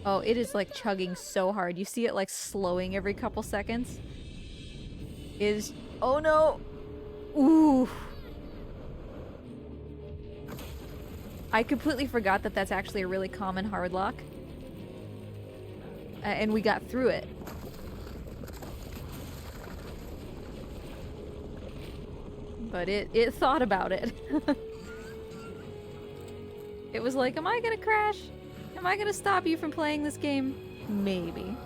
Oh, it is like chugging so hard. You see it like slowing every couple seconds. Oh no! Ooh! I completely forgot that that's actually a really common hardlock. And we got through it. But it thought about it. It was like, am I gonna crash? Am I gonna stop you from playing this game? Maybe.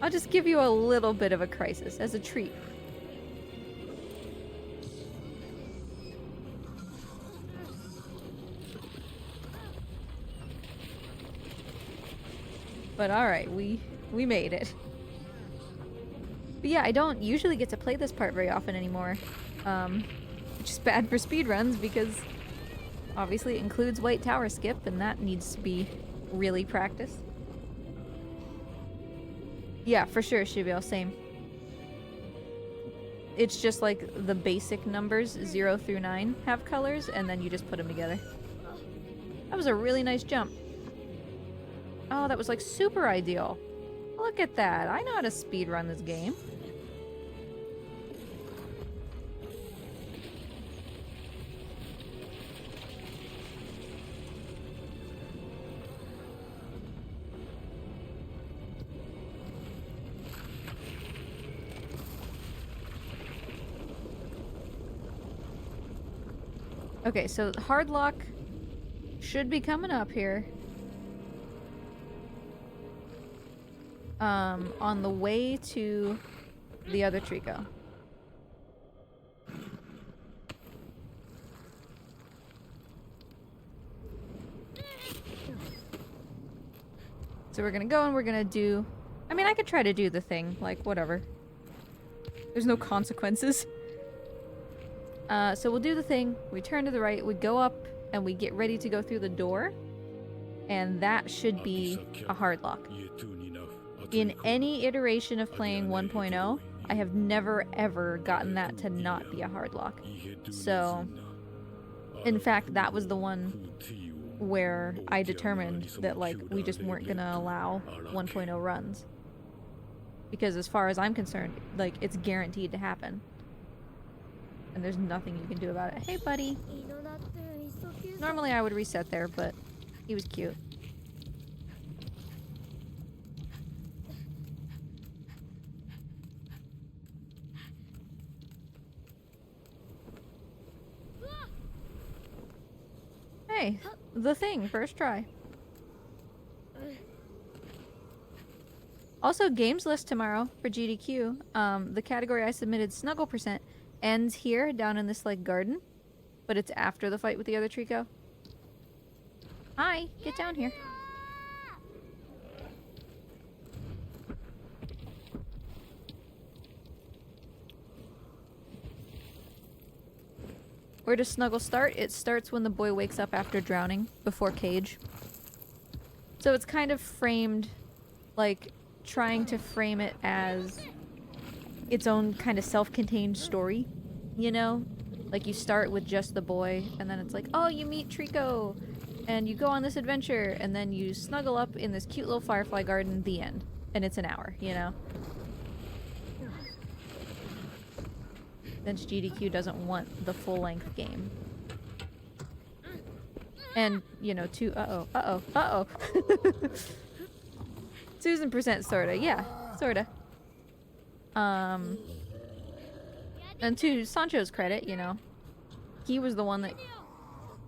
I'll just give you a little bit of a crisis as a treat. But alright, we made it. But yeah, I don't usually get to play this part very often anymore. Which is bad for speedruns because obviously it includes white tower skip and that needs to be really practiced. Yeah, for sure, Shibiel, same. It's just like the basic numbers, 0 through 9, have colors, and then you just put them together. That was a really nice jump. Oh, that was like super ideal. Look at that. I know how to speedrun this game. Okay, so hardlock should be coming up here. On the way to the other Trico. So we're gonna go and we're gonna do... I mean, I could try to do the thing, like, whatever. There's no consequences. So we'll do the thing, we turn to the right, we go up, and we get ready to go through the door. And that should be a hardlock. In any iteration of playing 1.0, I have never ever gotten that to not be a hardlock. So, in fact, that was the one where I determined that, like, we just weren't gonna allow 1.0 runs. Because as far as I'm concerned, like, it's guaranteed to happen. And there's nothing you can do about it. Hey, buddy. Normally I would reset there, but he was cute. Hey, the thing, first try. Also, games list tomorrow for GDQ. The category I submitted, Snuggle Percent, ends here, down in this, like, garden. But it's after the fight with the other Trico. Hi, get down here. Where does Snuggle start? It starts when the boy wakes up after drowning, before Cage. So it's kind of framed, like, trying to frame it as its own kind of self-contained story, you know? Like, you start with just the boy, and then it's like, oh, you meet Trico, and you go on this adventure, and then you snuggle up in this cute little firefly garden, the end. And it's an hour, you know? Since GDQ doesn't want the full-length game. And, you know, Susan percent sorta, yeah, sorta. And to Sancho's credit, you know, he was the one that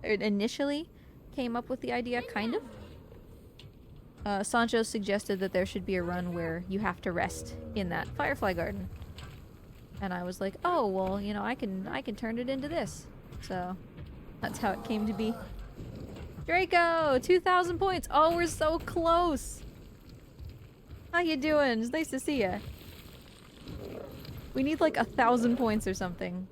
initially came up with the idea, kind of. Sancho suggested that there should be a run where you have to rest in that firefly garden. And I was like, oh, well, you know, I can turn it into this. So, that's how it came to be. Draco! 2,000 points! Oh, we're so close! How you doing? It's nice to see ya. We need like 1,000 points or something.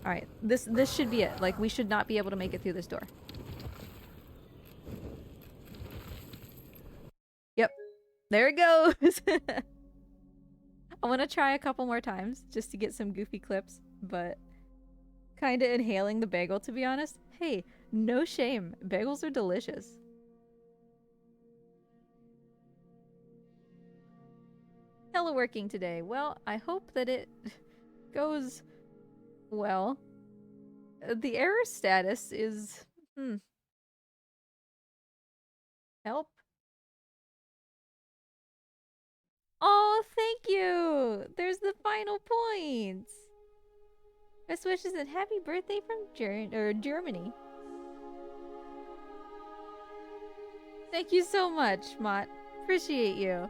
Alright, this should be it. Like, we should not be able to make it through this door. Yep. There it goes! I want to try a couple more times, just to get some goofy clips, but... Kinda inhaling the bagel, to be honest. Hey, no shame. Bagels are delicious. Teleworking today. Well, I hope that it goes well. The error status is... Help? Oh, thank you! There's the final points! Best wishes and happy birthday from Germany. Thank you so much, Mott. Appreciate you.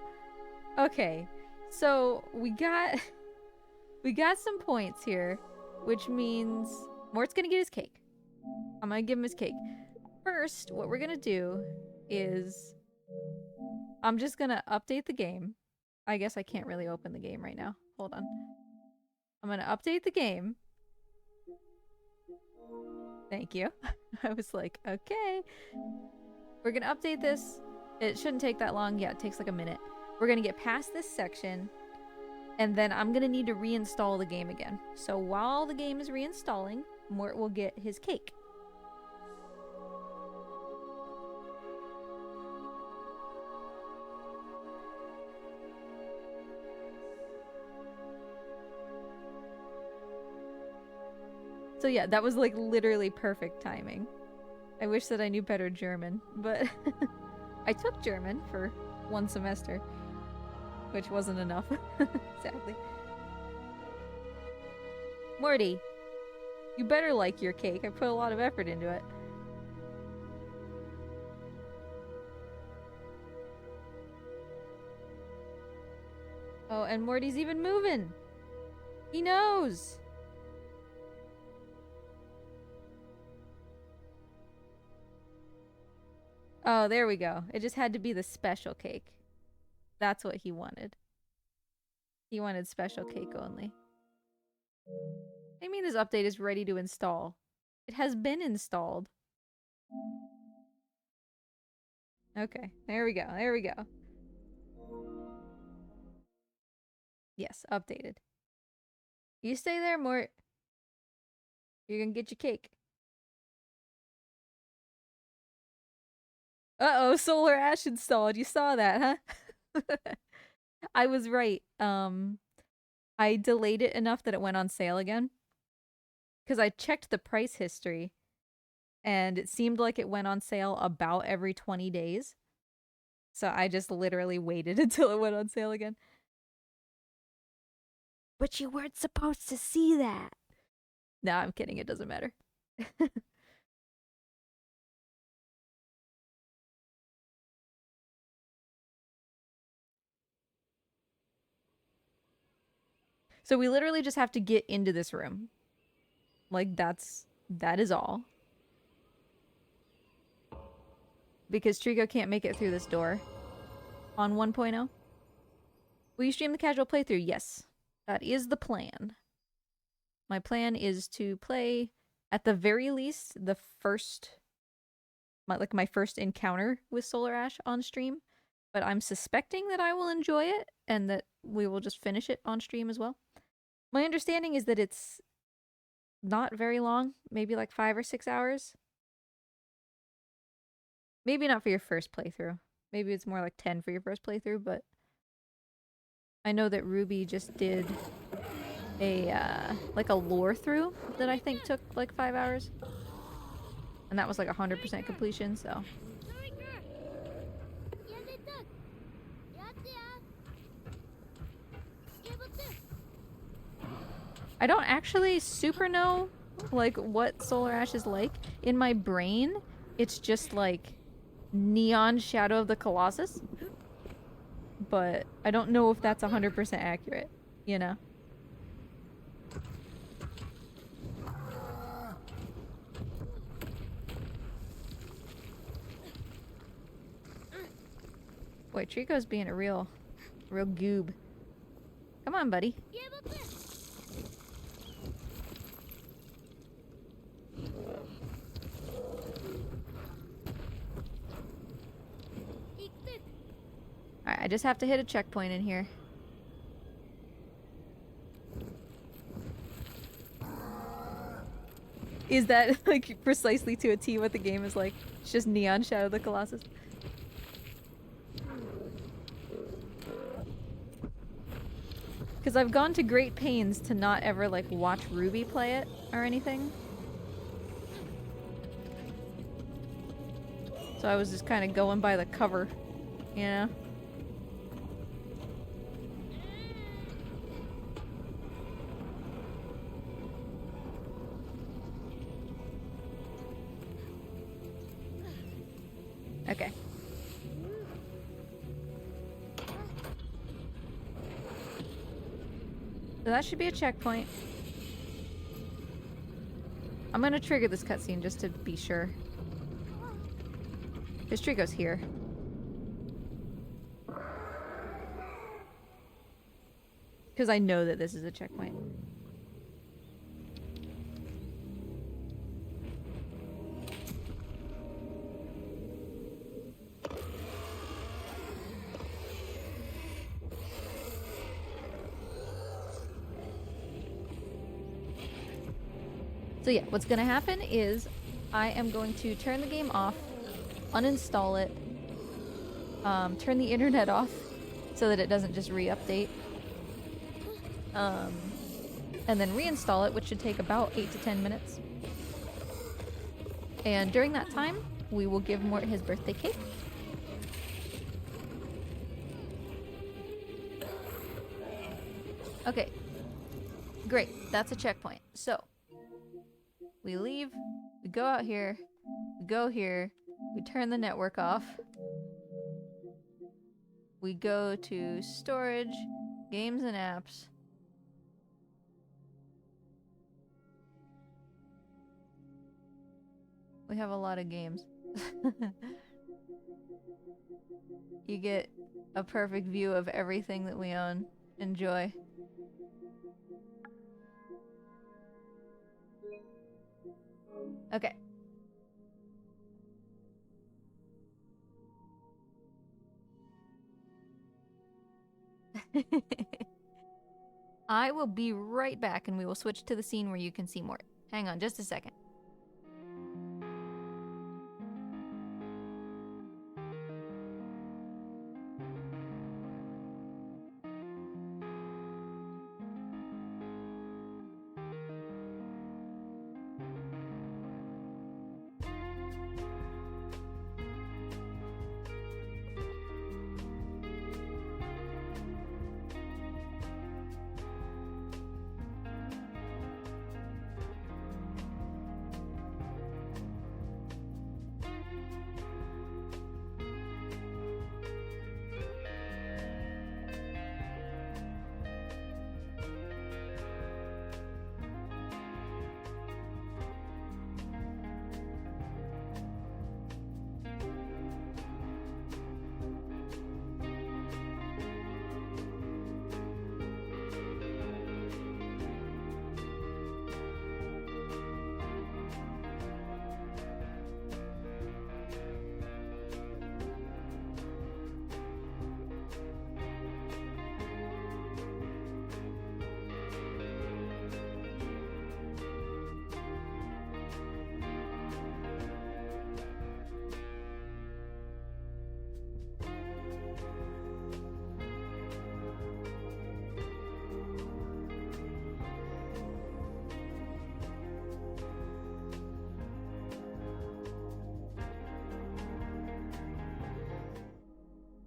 Okay, so we got some points here, which means Mort's gonna get his cake. I'm gonna give him his cake. First, what we're gonna do is I'm just gonna update the game. I guess I can't really open the game right now. Hold on. I'm gonna update the game. Thank you. I was like, okay. We're gonna update this. It shouldn't take that long. Yeah, it takes like a minute. We're gonna get past this section, and then I'm gonna need to reinstall the game again. So while the game is reinstalling, Mort will get his cake. So yeah, that was like literally perfect timing. I wish that I knew better German, but I took German for 1 semester, which wasn't enough, sadly. Morty, you better like your cake. I put a lot of effort into it. Oh, and Morty's even moving! He knows! Oh, there we go. It just had to be the special cake. That's what he wanted. He wanted special cake only. I mean this update is ready to install. It has been installed. Okay, there we go. There we go. Yes, updated. You stay there, Mort. You're gonna get your cake. Uh-oh, Solar Ash installed. You saw that, huh? I was right. I delayed it enough that it went on sale again. Because I checked the price history, and it seemed like it went on sale about every 20 days. So I just literally waited until it went on sale again. But you weren't supposed to see that. No, I'm kidding. It doesn't matter. So we literally just have to get into this room. Like, that is all. Because Trico can't make it through this door on 1.0. Will you stream the casual playthrough? Yes. That is the plan. My plan is to play, at the very least, the first... my first encounter with Solar Ash on stream. But I'm suspecting that I will enjoy it, and that we will just finish it on stream as well. My understanding is that it's not very long, maybe like 5 or 6 hours. Maybe not for your first playthrough. Maybe it's more like 10 for your first playthrough, but I know that Ruby just did a like a lore through that I think took like 5 hours. And that was like 100% completion, so. I don't actually super know like what Solar Ash is like. In my brain, it's just like Neon Shadow of the Colossus. But I don't know if that's 100% accurate, you know? Boy, Trico's being a real Real goob. Come on, buddy. Alright, I just have to hit a checkpoint in here. Is that, like, precisely to a T what the game is like? It's just Neon Shadow of the Colossus. Because I've gone to great pains to not ever, like, watch Ruby play it or anything. So I was just kind of going by the cover, you know? Okay. So that should be a checkpoint. I'm gonna trigger this cutscene just to be sure. History goes here. Because I know that this is a checkpoint. So yeah, what's gonna happen is I am going to turn the game off, uninstall it, turn the internet off so that it doesn't just re-update, and then reinstall it, which should take about 8 to 10 minutes. And during that time, we will give Mort his birthday cake. Okay, great, that's a checkpoint. So we leave, we go out here, we go here, we turn the network off, we go to storage, games and apps. We have a lot of games. You get a perfect view of everything that we own. Enjoy. Okay. I will be right back and we will switch to the scene where you can see Mort. Hang on just a second.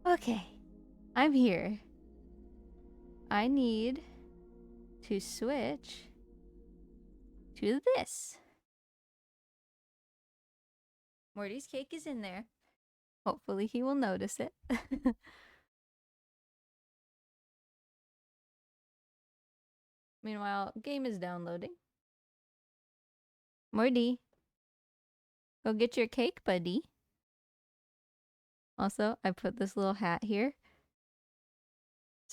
Okay, I'm here. I need to switch to this. Morty's cake is in there. Hopefully he will notice it. Meanwhile, game is downloading. Morty, go get your cake, buddy. Also, I put this little hat here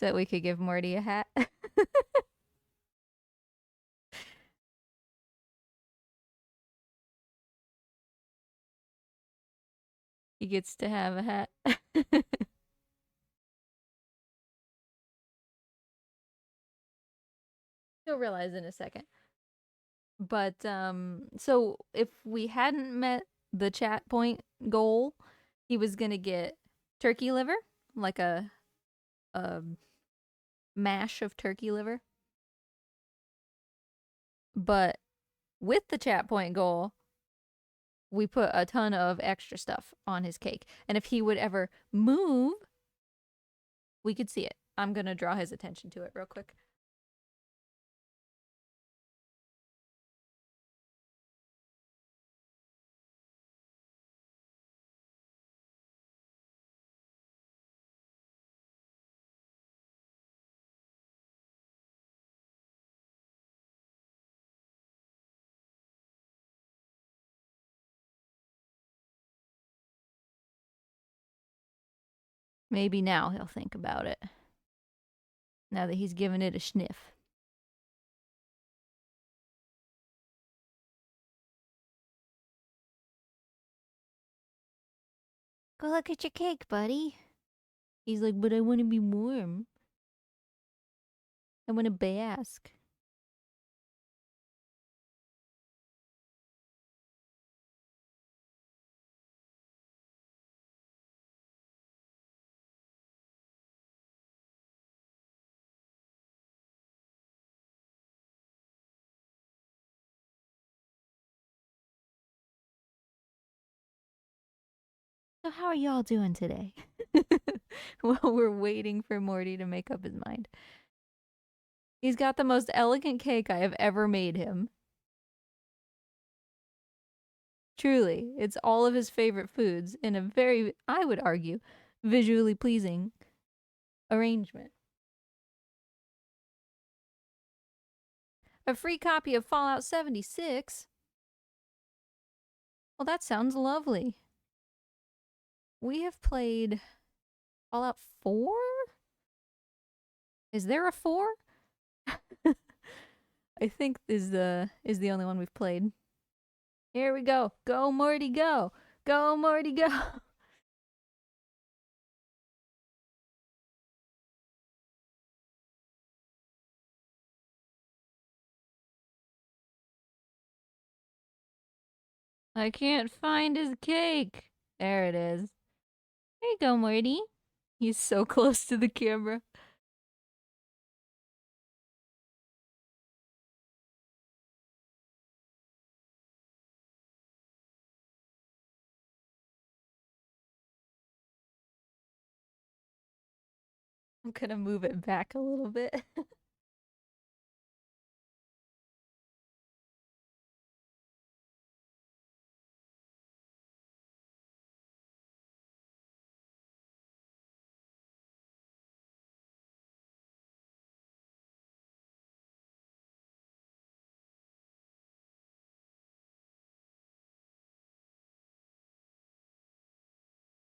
so that we could give Morty a hat. He gets to have a hat. You'll realize in a second. But so if we hadn't met the chat point goal, he was gonna get turkey liver, like a mash of turkey liver. But with the chat point goal, we put a ton of extra stuff on his cake. And if he would ever move, we could see it. I'm gonna draw his attention to it real quick. Maybe now he'll think about it. Now that he's given it a sniff. Go look at your cake, buddy. He's like, but I want to be warm. I want to bask. So how are y'all doing today? While we're waiting for Morty to make up his mind. He's got the most elegant cake I have ever made him. Truly, it's all of his favorite foods in a very, I would argue, visually pleasing arrangement. A free copy of Fallout 76? Well, that sounds lovely. We have played Fallout 4? Is there a 4? I think is the only one we've played. Here we go. Go, Morty, go. Go, Morty, go. I can't find his cake. There it is. There you go, Morty. He's so close to the camera. I'm gonna move it back a little bit.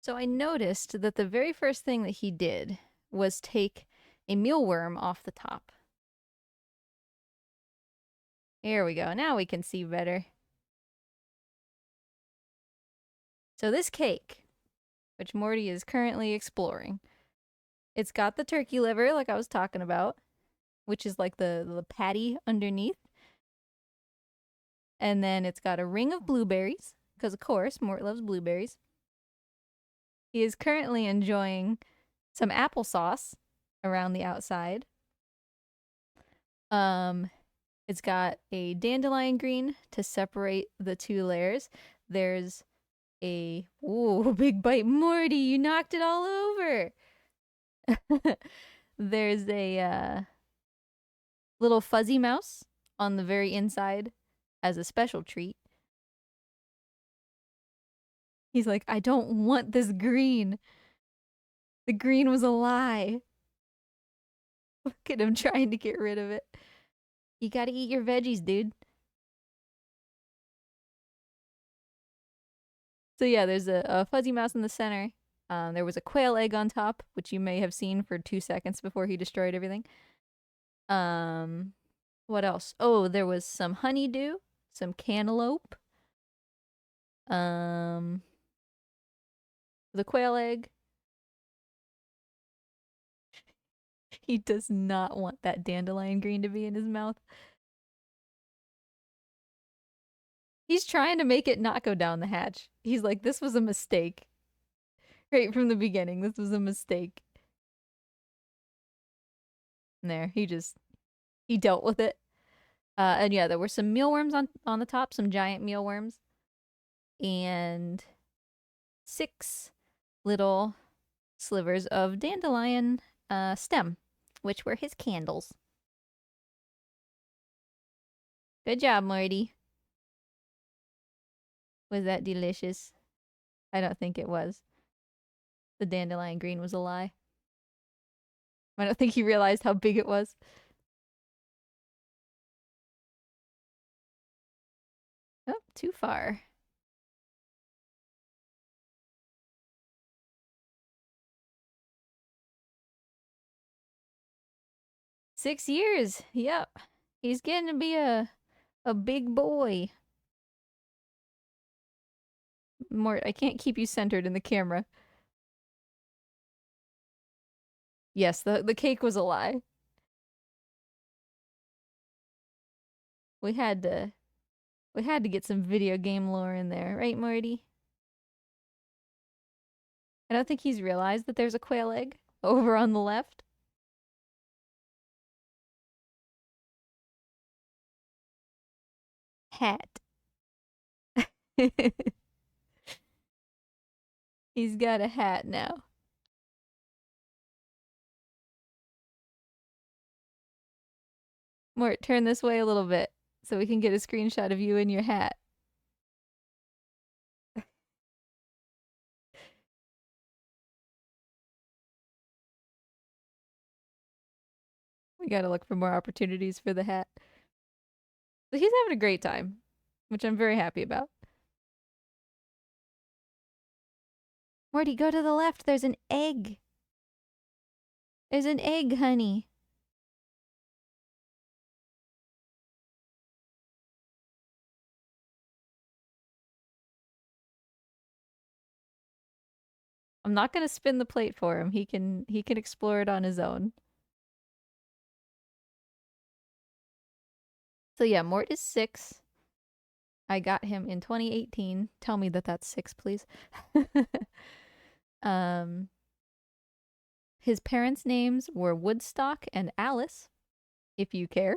So I noticed that the very first thing that he did was take a mealworm off the top. Here we go. Now we can see better. So this cake, which Morty is currently exploring, it's got the turkey liver like I was talking about, which is like the patty underneath. And then it's got a ring of blueberries, because of course, Mort loves blueberries. He is currently enjoying some applesauce around the outside. It's got a dandelion green to separate the two layers. There's a big bite, Morty, you knocked it all over. There's a little fuzzy mouse on the very inside as a special treat. He's like, I don't want this green. The green was a lie. Look at him trying to get rid of it. You gotta eat your veggies, dude. So yeah, there's a fuzzy mouse in the center. There was a quail egg on top, which you may have seen for 2 seconds before he destroyed everything. Um, what else? Oh, there was some honeydew, some cantaloupe, um, the quail egg. He does not want that dandelion green to be in his mouth. He's trying to make it not go down the hatch. He's like, this was a mistake. Right from the beginning, this was a mistake. And there, he dealt with it. And yeah, there were some mealworms on the top, some giant mealworms. And 6 little slivers of dandelion stem, which were his candles. Good job, Morty. Was that delicious? I don't think it was. The dandelion green was a lie. I don't think he realized how big it was. Oh, too far. Six years. Yep. He's getting to be a big boy. Mort, I can't keep you centered in the camera. Yes, the cake was a lie. We had to get some video game lore in there, right, Morty? I don't think he's realized that there's a quail egg over on the left. Hat. He's got a hat now. Mort, turn this way a little bit so we can get a screenshot of you in your hat. We gotta look for more opportunities for the hat. But he's having a great time, which I'm very happy about. Morty, go to the left. There's an egg. There's an egg, honey. I'm not gonna spin the plate for him. He can explore it on his own. So yeah, Mort is 6. I got him in 2018. Tell me that that's 6, please. His parents' names were Woodstock and Alice, if you care.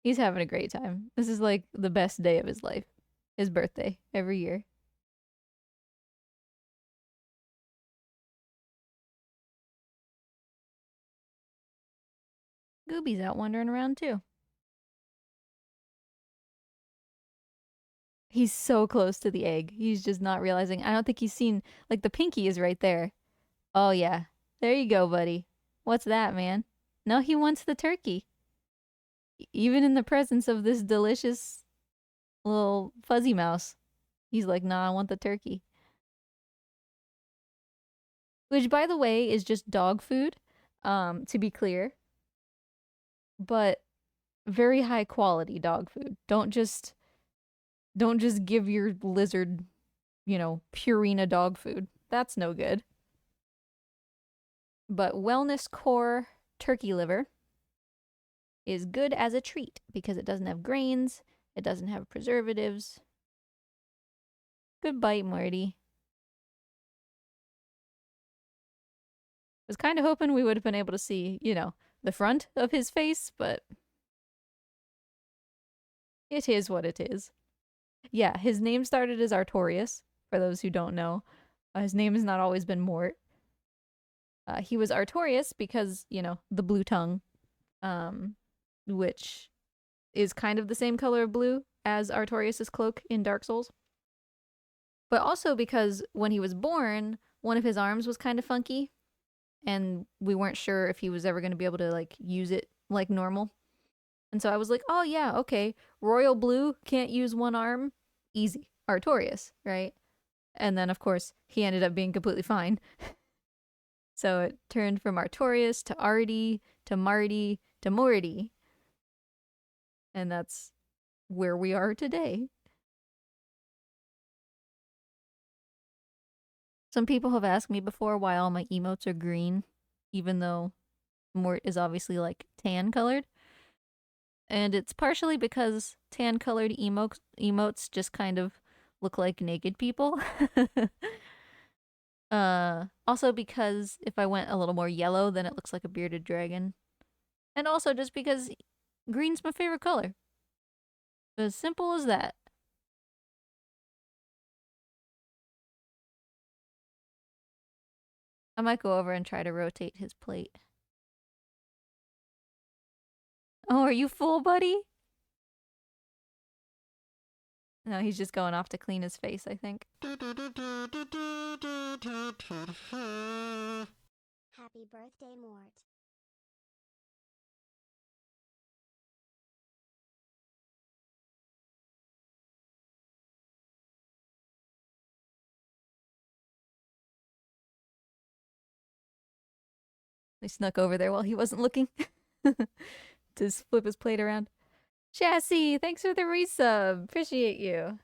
He's having a great time. This is like the best day of his life. His birthday every year. Gooby's out wandering around too. He's so close to the egg. He's just not realizing. I don't think he's seen, like, the pinky is right there. Oh, yeah. There you go, buddy. What's that, man? No, he wants the turkey. Even in the presence of this delicious little fuzzy mouse. He's like, nah, I want the turkey. Which, by the way, is just dog food, to be clear. But very high quality dog food. Don't just give your lizard, Purina dog food. That's no good. But Wellness Core turkey liver is good as a treat because it doesn't have grains, it doesn't have preservatives. Good bite, Morty. Was kind of hoping we would have been able to see, the front of his face, but it is what it is. Yeah, his name started as Artorias, for those who don't know. His name has not always been Mort. He was Artorias because, the blue tongue, which is kind of the same color of blue as Artorias' cloak in Dark Souls. But also because when he was born, one of his arms was kind of funky, and we weren't sure if he was ever going to be able to, use it like normal. And so I was like, oh yeah, okay. Royal Blue can't use one arm. Easy. Artorias, right? And then, of course, he ended up being completely fine. So it turned from Artorias to Artie to Marty to Morty. And that's where we are today. Some people have asked me before why all my emotes are green, even though Mort is obviously like tan colored. And it's partially because tan colored emotes just kind of look like naked people. Also because if I went a little more yellow, then it looks like a bearded dragon. And also just because green's my favorite color. As simple as that. I might go over and try to rotate his plate. Oh, are you full, buddy? No, he's just going off to clean his face, I think.
Happy birthday, Mort.
They snuck over there while he wasn't looking to flip his plate around. Chassis, thanks for the resub. Appreciate you.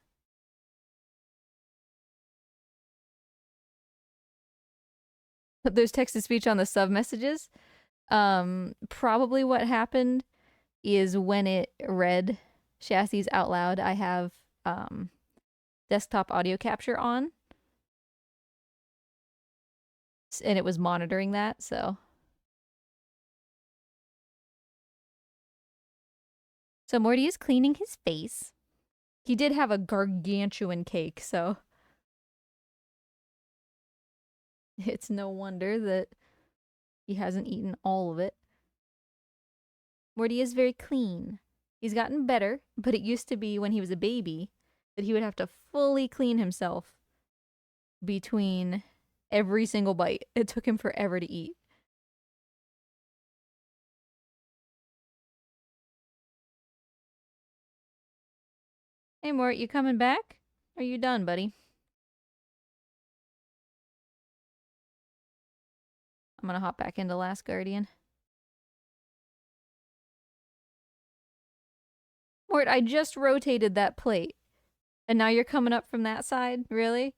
There's text to speech on the sub messages. Probably what happened is when it read Chassis out loud, I have desktop audio capture on. And it was monitoring that, so. So Morty is cleaning his face. He did have a gargantuan cake, so it's no wonder that he hasn't eaten all of it. Morty is very clean. He's gotten better, but it used to be when he was a baby that he would have to fully clean himself between every single bite. It took him forever to eat. Hey, Mort, you coming back? Are you done, buddy? I'm gonna hop back into Last Guardian. Mort, I just rotated that plate. And now you're coming up from that side? Really?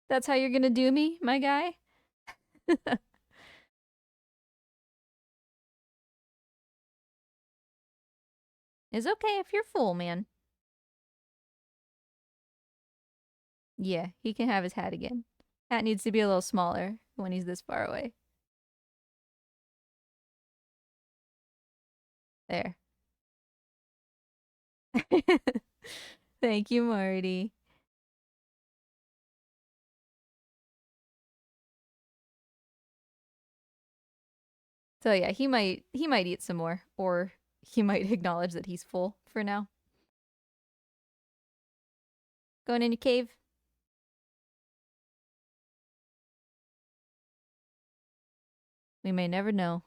That's how you're gonna do me, my guy? It's okay if you're full, man. Yeah, he can have his hat again. Hat needs to be a little smaller when he's this far away. There. Thank you, Marty. So yeah, he might eat some more, or he might acknowledge that he's full for now. Going in your cave? We may never know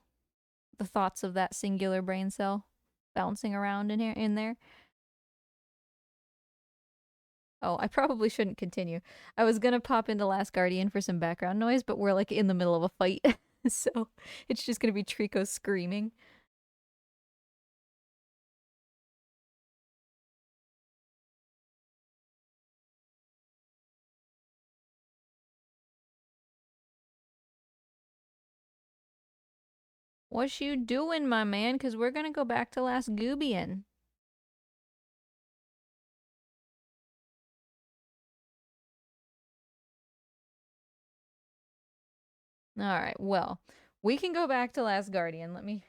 the thoughts of that singular brain cell bouncing around in there. Oh, I probably shouldn't continue. I was gonna pop into Last Guardian for some background noise, but we're like in the middle of a fight, so it's just gonna be Trico screaming. What you doing, my man? Because we're gonna go back to Last Goobian. Alright, well, we can go back to Last Guardian. Let me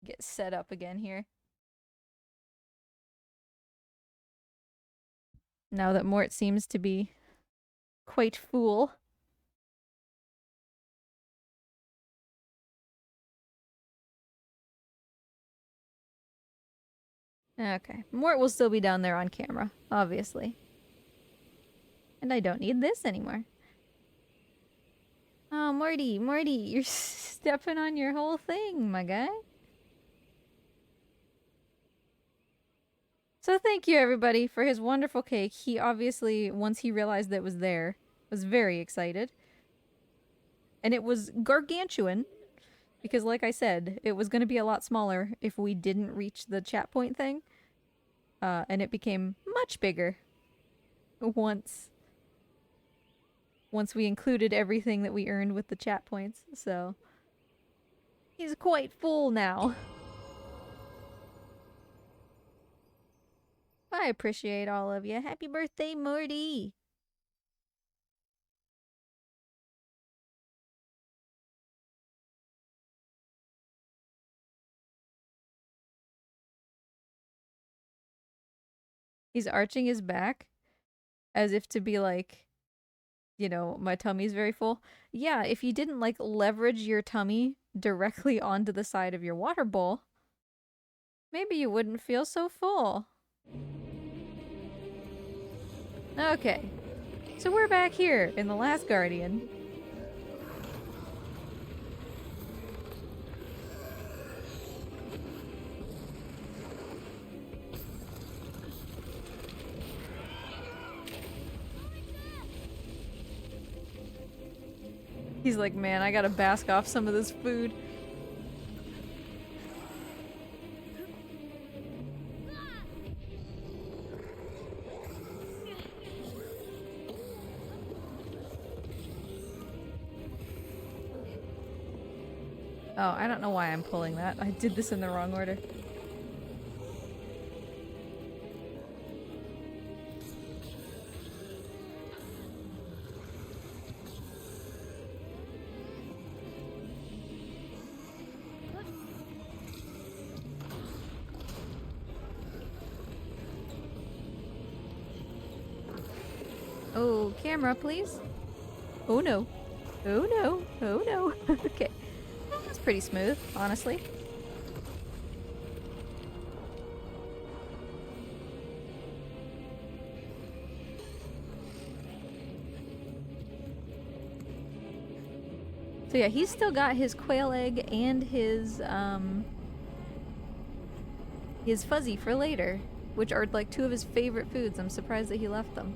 get set up again here. Now that Mort seems to be quite full. Okay, Mort will still be down there on camera, obviously. And I don't need this anymore. Oh, Morty, you're stepping on your whole thing, my guy. So thank you, everybody, for his wonderful cake. He obviously, once he realized that it was there, was very excited. And it was gargantuan, because like I said, it was going to be a lot smaller if we didn't reach the chat point thing. And it became much bigger once we included everything that we earned with the chat points. So he's quite full now. I appreciate all of you. Happy birthday, Morty! He's arching his back as if to be like, you know, my tummy's very full. Yeah, if you didn't like leverage your tummy directly onto the side of your water bowl, maybe you wouldn't feel so full. Okay, so we're back here in the last Guardian. He's like, man, I gotta bask off some of this food. Oh, I don't know why I'm pulling that. I did this in the wrong order. Oh, camera, please. Oh no. Oh no. Oh no. Okay. That's pretty smooth, honestly. So yeah, he's still got his quail egg and his fuzzy for later, which are like two of his favorite foods. I'm surprised that he left them.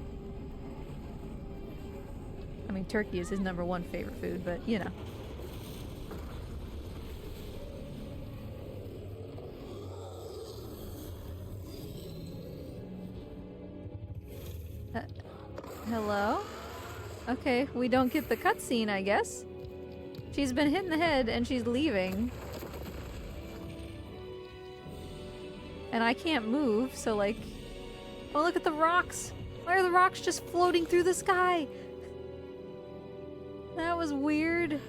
I mean, turkey is his #1 favorite food, but you know. Hello? Okay, we don't get the cutscene, I guess. She's been hit in the head and she's leaving. And I can't move, so like... Oh, look at the rocks! Why are the rocks just floating through the sky? That was weird.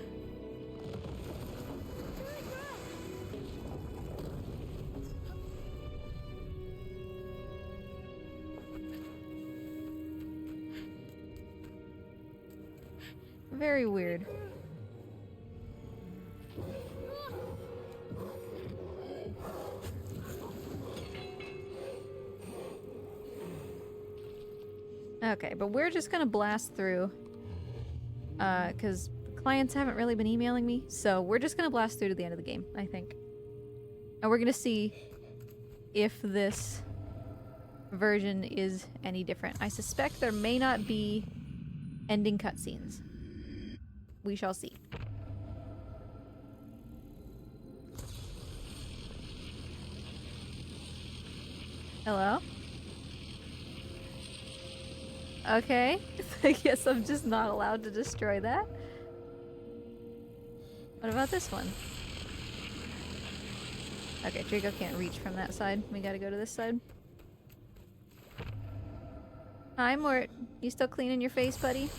Very weird. Okay, but we're just gonna blast through. Because clients haven't really been emailing me, so we're just gonna blast through to the end of the game, I think. And we're gonna see if this version is any different. I suspect there may not be ending cutscenes. We shall see. Hello? Okay. I guess I'm just not allowed to destroy that. What about this one? Okay, Draco can't reach from that side. We gotta go to this side. Hi, Mort. You still cleaning your face, buddy?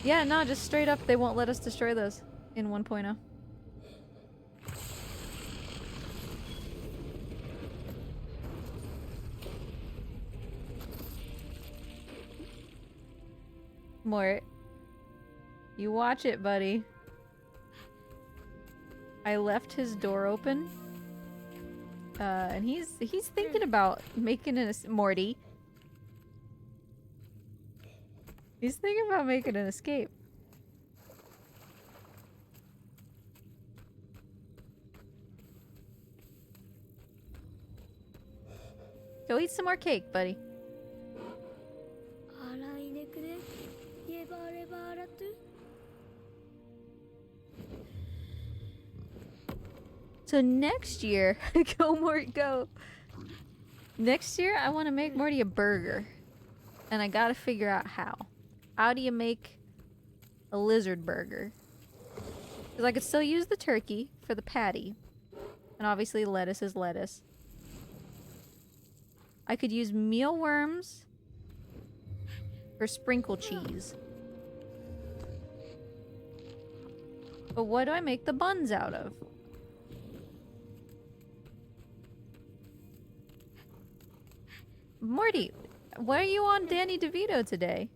Yeah, no, just straight up, they won't let us destroy those in 1.0. Mort. You watch it, buddy. I left his door open. And he's thinking about making an Morty. He's thinking about making an escape. Go eat some more cake, buddy. So next year, go Mort, go. Next year, I want to make Morty a burger. And I gotta figure out how. How do you make a lizard burger? Because I could still use the turkey for the patty. And obviously lettuce is lettuce. I could use mealworms for sprinkle cheese. But what do I make the buns out of? Morty, why are you on Danny DeVito today?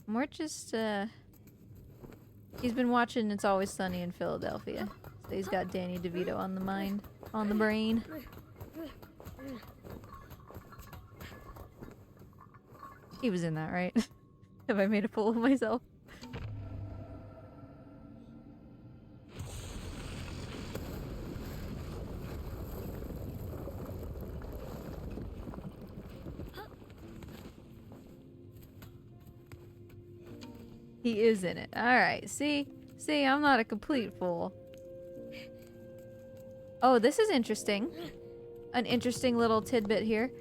Mort just, he's been watching It's Always Sunny in Philadelphia. So he's got Danny DeVito on the mind, on the brain. He was in that, right? Have I made a fool of myself? He is in it. Alright, see? See, I'm not a complete fool. Oh, this is interesting. An interesting little tidbit here.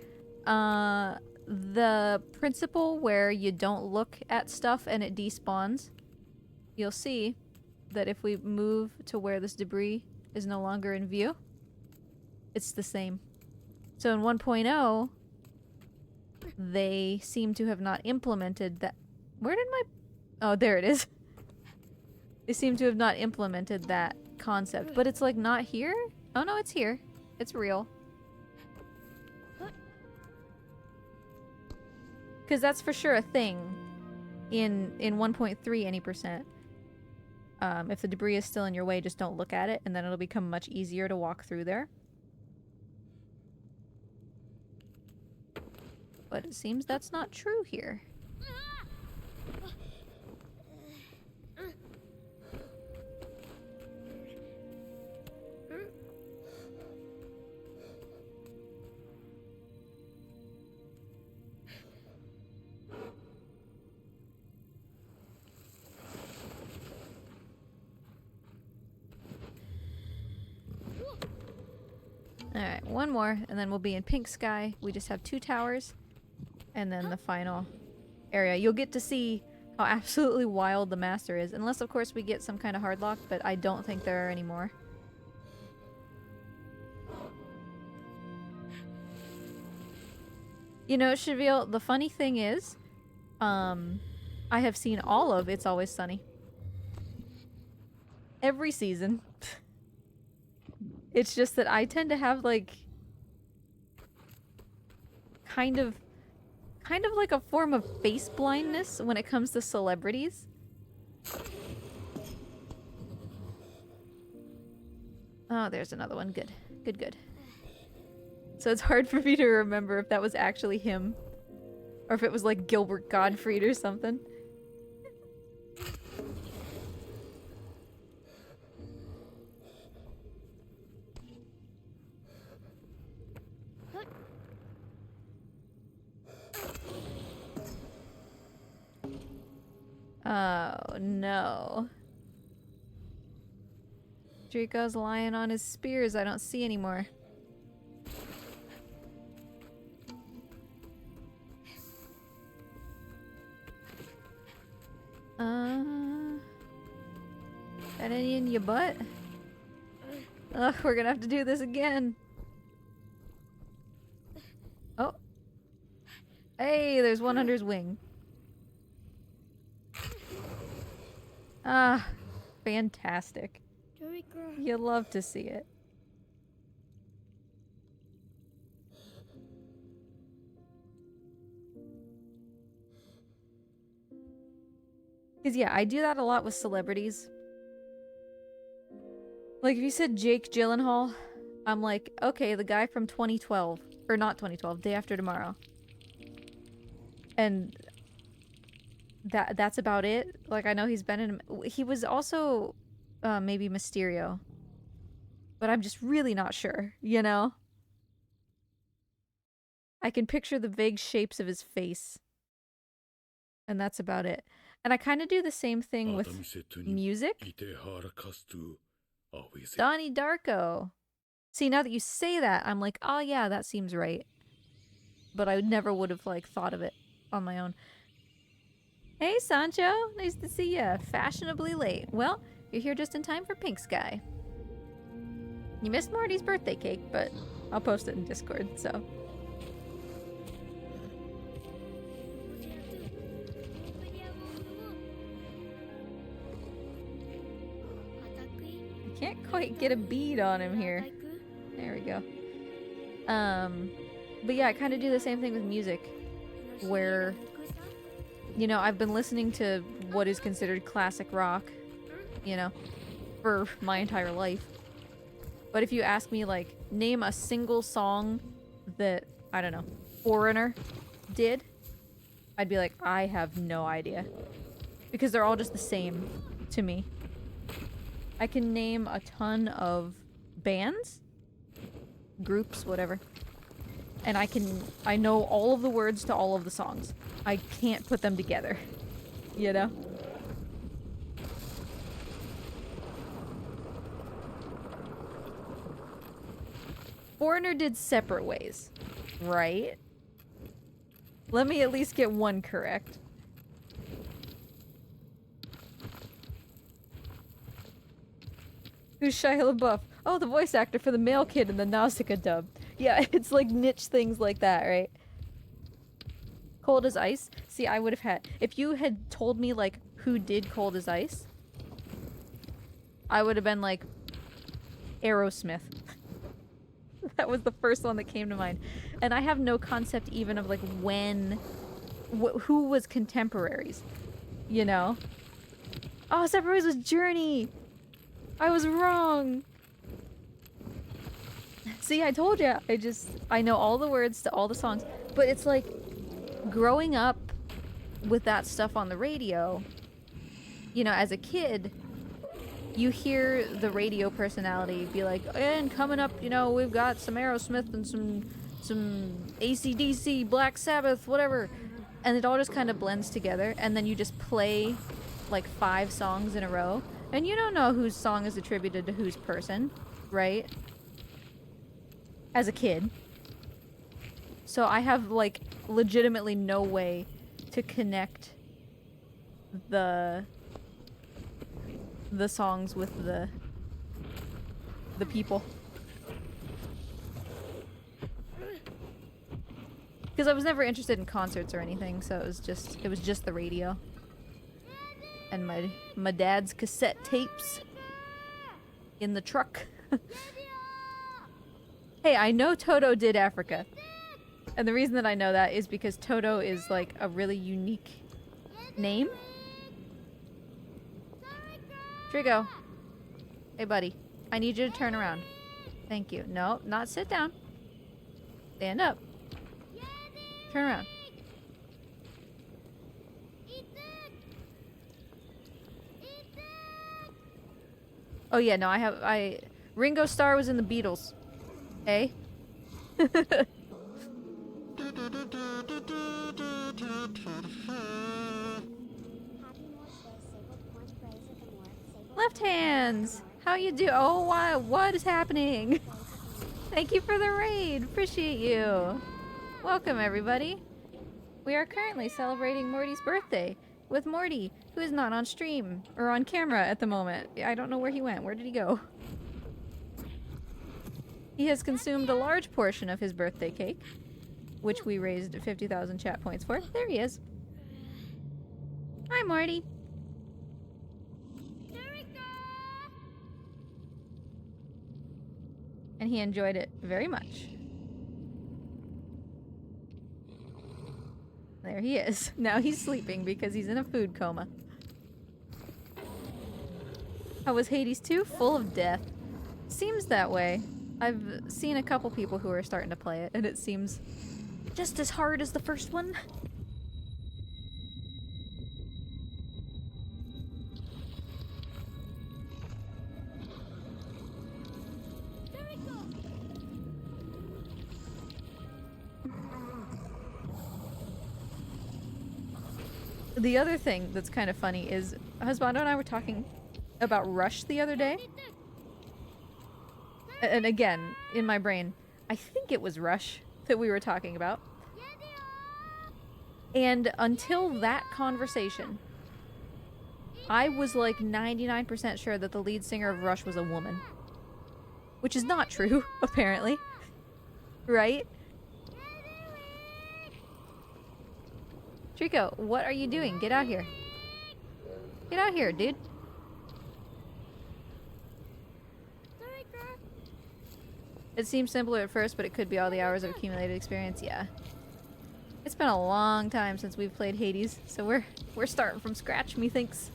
The principle where you don't look at stuff and it despawns. You'll see that if we move to where this debris is no longer in view, it's the same. So in 1.0, they seem to have not implemented that. Where did my... Oh, there it is. They seem to have not implemented that concept. But it's like not here? Oh no, it's here. It's real. Because that's for sure a thing in 1.3 any percent. If the debris is still in your way, just don't look at it, and then it'll become much easier to walk through there. But it seems that's not true here. Alright, one more, and then we'll be in pink sky. We just have 2 towers, and then the final area. You'll get to see how absolutely wild the master is. Unless, of course, we get some kind of hardlock, but I don't think there are any more. You know, Cheville, the funny thing is, I have seen all of It's Always Sunny. Every season. It's just that I tend to have, like, kind of like a form of face blindness when it comes to celebrities. Oh, there's another one. Good. Good, good. So it's hard for me to remember if that was actually him. Or if it was, like, Gilbert Gottfried or something. Oh, no. Draco's lying on his spears. I don't see anymore. Got any in your butt? Ugh, we're gonna have to do this again. Oh. Hey, there's one under his wing. Ah, fantastic. You love to see it. Because yeah, I do that a lot with celebrities. Like if you said Jake Gyllenhaal, I'm like, okay, the guy from 2012. Or not 2012, Day After Tomorrow. And that's about it. Like, I know he's been in... He was also maybe Mysterio. But I'm just really not sure, you know? I can picture the vague shapes of his face. And that's about it. And I kind of do the same thing with music. Donnie Darko. See, now that you say that, I'm like, oh yeah, that seems right. But I never would have, like, thought of it on my own. Hey, Sancho. Nice to see ya. Fashionably late. Well, you're here just in time for Pink Sky. You missed Morty's birthday cake, but I'll post it in Discord, so... Can't quite get a bead on him here. There we go. But yeah, I kind of do the same thing with music, where, you know, I've been listening to what is considered classic rock, you know, for my entire life. But if you ask me, like, name a single song that, I don't know, Foreigner did, I'd be like, I have no idea. Because they're all just the same to me. I can name a ton of bands, groups, whatever. And I know all of the words to all of the songs. I can't put them together, you know? Foreigner did Separate Ways, right? Let me at least get one correct. Who's Shia LaBeouf? Oh, the voice actor for the male kid in the Nausicaa dub. Yeah, it's like niche things like that, right? Cold as Ice? See, I would have had... If you had told me, like, who did Cold as Ice, I would have been like, Aerosmith. That was the first one that came to mind. And I have no concept even of, like, when... who was contemporaries, you know? Oh, Separate Ways was Journey! I was wrong! See, I told you. I know all the words to all the songs. But it's like, growing up with that stuff on the radio, you know, as a kid, you hear the radio personality be like, and coming up, you know, we've got some Aerosmith and some AC/DC, Black Sabbath, whatever. And it all just kind of blends together. And then you just play, like, 5 songs in a row. And you don't know whose song is attributed to whose person, right? As a kid. So I have, like, legitimately no way to connect the songs with the people. Because I was never interested in concerts or anything, so it was just the radio. And my dad's cassette tapes in the truck. Hey, I know Toto did Africa. And the reason that I know that is because Toto is, like, a really unique name. Trigo. Hey, buddy. I need you to turn around. Thank you. No, not sit down. Stand up. Turn around. Oh yeah, no, Ringo Starr was in the Beatles. Hey? Left hands! How you do? Oh, why? What is happening? Thank you for the raid. Appreciate you. Welcome, everybody. We are currently celebrating Morty's birthday with Morty, who is not on stream or on camera at the moment. I don't know where he went. Where did he go? He has consumed a large portion of his birthday cake, which we raised 50,000 chat points for. There he is. Hi, Morty. And he enjoyed it very much. There he is. Now he's sleeping because he's in a food coma. How was Hades 2? Full of death. Seems that way. I've seen a couple people who are starting to play it, and it seems just as hard as the first one. The other thing that's kind of funny is Husbando and I were talking about Rush the other day. And again, in my brain, I think it was Rush that we were talking about. And until that conversation, I was like 99% sure that the lead singer of Rush was a woman. Which is not true, apparently. Right? Trico, what are you doing? Get out here. Get out here, dude. It seems simpler at first, but it could be all the hours of accumulated experience, yeah. It's been a long time since we've played Hades, so we're starting from scratch, methinks.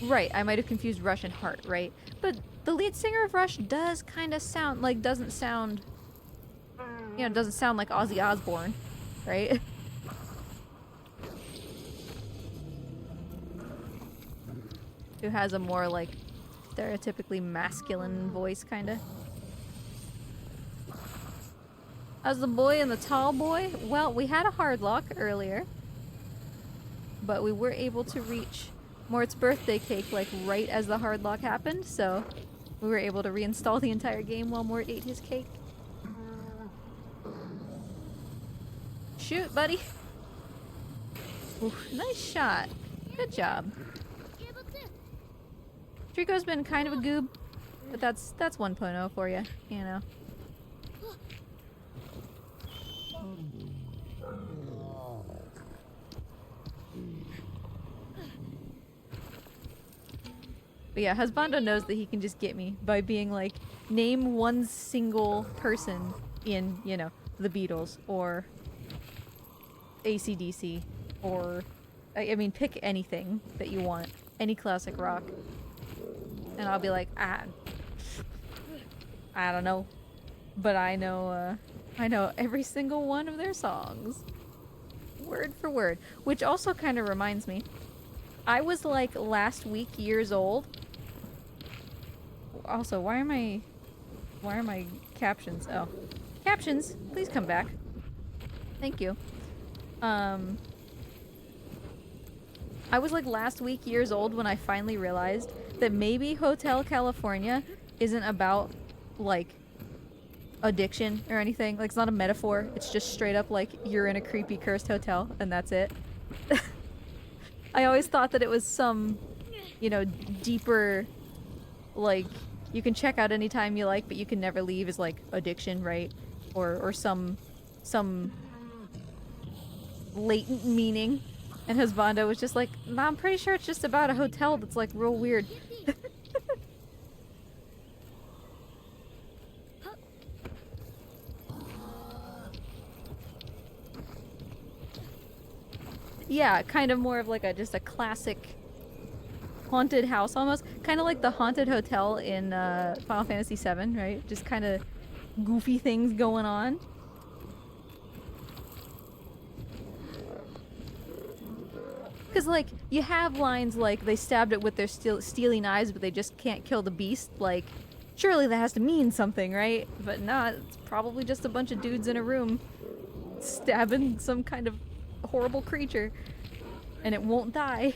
Right, I might have confused Rush and Heart, right? But the lead singer of Rush does kind of sound like, doesn't sound like Ozzy Osbourne, right? Who has a more, like, stereotypically masculine voice, kind of. How's the boy and the tall boy? Well, we had a hardlock earlier, but we were able to reach Mort's birthday cake, like, right as the hardlock happened, so we were able to reinstall the entire game while Mort ate his cake. Shoot, buddy! Oof, nice shot. Good job. Trico's been kind of a goob, but that's 1.0 for you, you know. But yeah, Husbando knows that he can just get me by being like, name one single person in, you know, the Beatles, or AC/DC, or, I mean, pick anything that you want. Any classic rock. And I'll be like, I don't know. But I know every single one of their songs. Word for word. Which also kind of reminds me, I was like last week years old. Also, why are my captions? Oh. Captions, please come back. Thank you. I was like last week years old when I finally realized that maybe Hotel California isn't about like addiction or anything. Like, it's not a metaphor. It's just straight up like you're in a creepy cursed hotel and that's it. I always thought that it was some, you know, deeper, like, you can check out anytime you like, but you can never leave, is like addiction, right? Or some latent meaning. And Husbando was just like, nah, I'm pretty sure it's just about a hotel that's like real weird. Yeah, kind of more of like just a classic haunted house almost. Kind of like the haunted hotel in Final Fantasy VII, right? Just kind of goofy things going on. Because, like, you have lines like, they stabbed it with their steely knives, but they just can't kill the beast. Like, surely that has to mean something, right? But nah, it's probably just a bunch of dudes in a room stabbing some kind of horrible creature. And it won't die.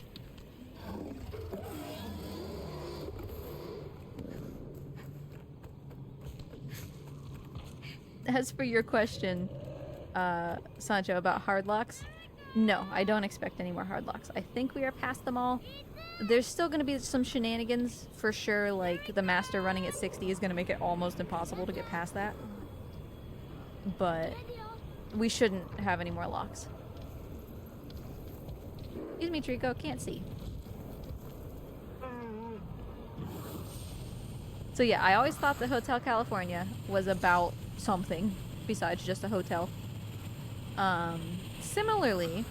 As for your question, Sancho, about hardlocks, no, I don't expect any more hardlocks. I think we are past them all. There's still going to be some shenanigans, for sure, like the master running at 60 is going to make it almost impossible to get past that. But we shouldn't have any more locks. Excuse me, Trico, can't see. So yeah, I always thought that Hotel California was about something besides just a hotel. Similarly,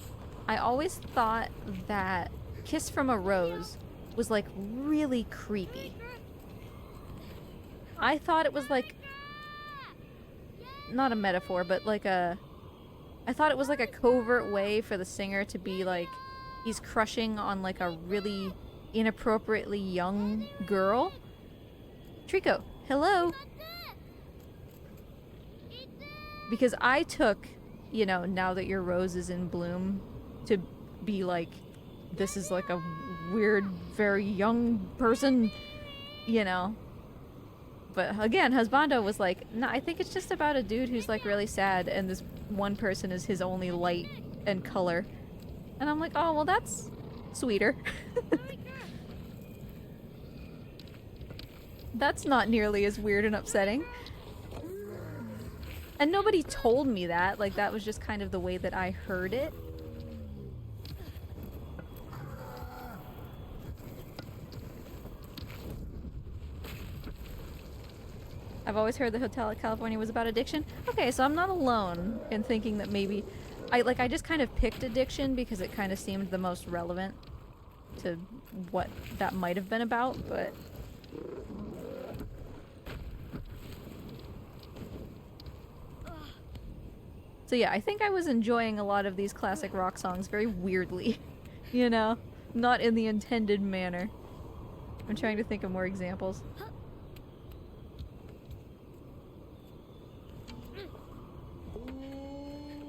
I always thought that Kiss from a Rose was like really creepy. I thought it was like not a metaphor, but like I thought it was like a covert way for the singer to be like he's crushing on like a really inappropriately young girl. Trico, hello. Because I took, you know, now that your rose is in bloom, to be like, this is like a weird, very young person, you know. But again, Husbando was like, no, I think it's just about a dude who's like really sad and this one person is his only light and color. And I'm like, oh, well, that's sweeter. That's not nearly as weird and upsetting. And nobody told me that. Like, that was just kind of the way that I heard it. I've always heard the Hotel at California was about addiction. Okay, so I'm not alone in thinking that maybe... I just kind of picked addiction because it kind of seemed the most relevant to what that might have been about, but... So yeah, I think I was enjoying a lot of these classic rock songs very weirdly. You know? Not in the intended manner. I'm trying to think of more examples.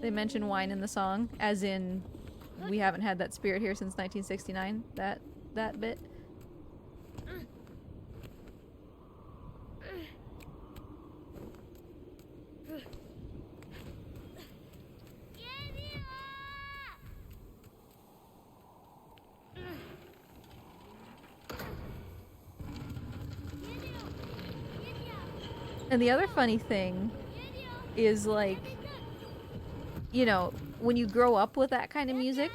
They mention wine in the song, as in we haven't had that spirit here since 1969. That bit. And the other funny thing is, like, you know, when you grow up with that kind of music,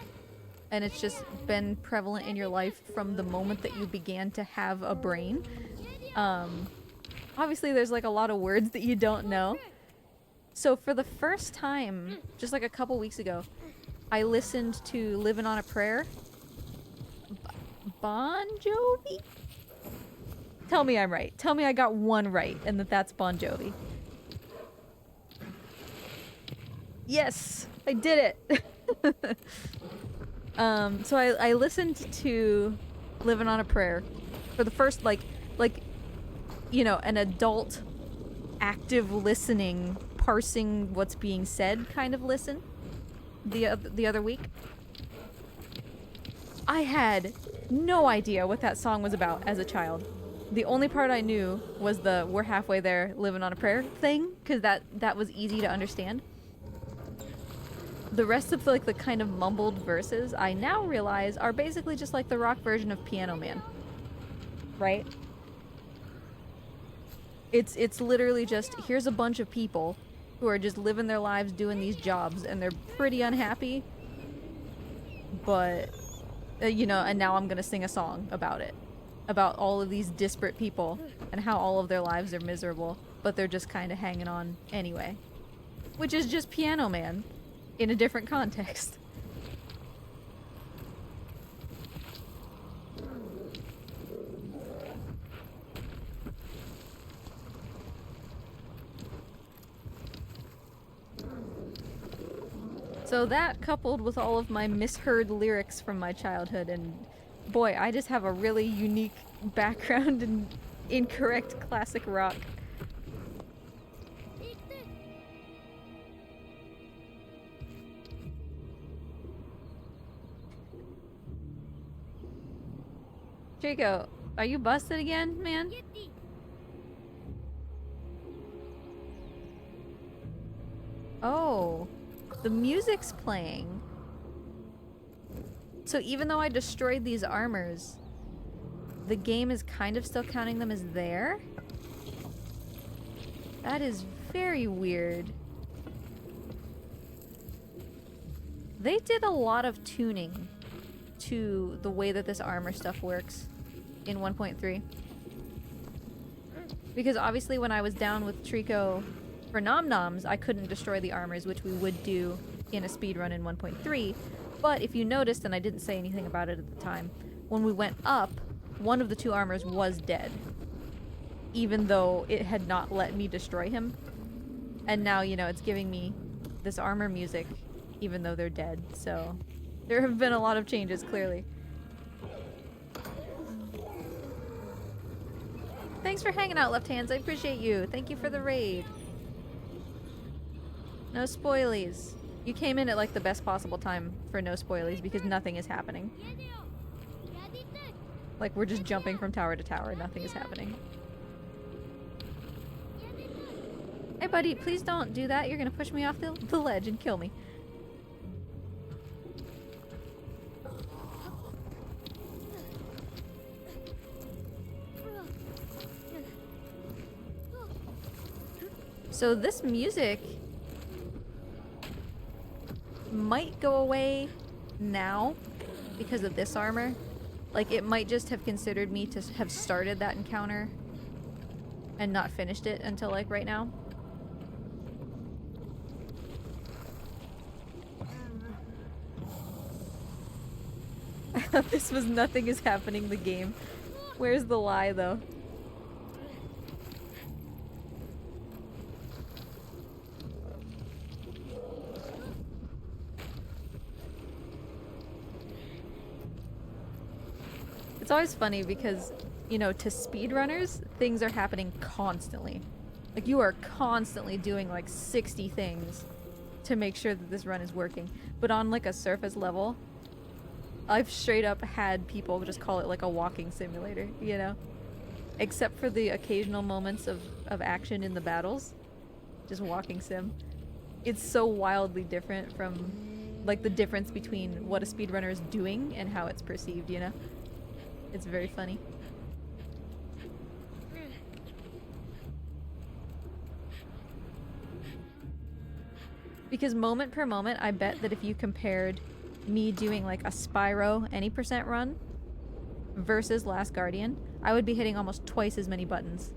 and it's just been prevalent in your life from the moment that you began to have a brain, obviously there's like a lot of words that you don't know. So for the first time, just like a couple weeks ago, I listened to Livin' on a Prayer. Bon Jovi? Tell me I'm right. Tell me I got one right and that that's Bon Jovi. Yes, I did it. So I listened to Livin' on a Prayer for the first, like, you know, an adult active listening, parsing what's being said kind of listen the other week. I had no idea what that song was about as a child. The only part I knew was the "we're halfway there, living on a prayer" thing, because that was easy to understand. The rest of like the kind of mumbled verses, I now realize are basically just like the rock version of Piano Man. Right? It's literally just, here's a bunch of people who are just living their lives doing these jobs and they're pretty unhappy. But, you know, and now I'm gonna sing a song about it. About all of these disparate people and how all of their lives are miserable, but they're just kind of hanging on anyway. Which is just Piano Man in a different context. So that, coupled with all of my misheard lyrics from my childhood, and boy, I just have a really unique background in incorrect classic rock. Draco, are you busted again, man? Oh, the music's playing. So even though I destroyed these armors, the game is kind of still counting them as there? That is very weird. They did a lot of tuning to the way that this armor stuff works in 1.3. Because obviously when I was down with Trico for Nom Noms, I couldn't destroy the armors, which we would do in a speedrun in 1.3. But if you noticed, and I didn't say anything about it at the time, when we went up, one of the two armors was dead. Even though it had not let me destroy him. And now, you know, it's giving me this armor music, even though they're dead. So there have been a lot of changes, clearly. Thanks for hanging out, Left Hands. I appreciate you. Thank you for the raid. No spoilies. You came in at like the best possible time for no spoilies because nothing is happening. Like we're just jumping from tower to tower. Nothing is happening. Hey buddy, please don't do that. You're gonna push me off the ledge and kill me. So this music might go away now because of this armor. Like it might just have considered me to have started that encounter and not finished it until like right now. I thought this was nothing is happening the game. Where's the lie though? It's always funny because, you know, to speedrunners, things are happening constantly. Like, you are constantly doing, like, 60 things to make sure that this run is working. But on, like, a surface level, I've straight up had people just call it, like, a walking simulator, you know? Except for the occasional moments of action in the battles. Just walking sim. It's so wildly different from, like, the difference between what a speedrunner is doing and how it's perceived, you know? It's very funny. Because moment per moment, I bet that if you compared me doing like a Spyro any percent run versus Last Guardian, I would be hitting almost twice as many buttons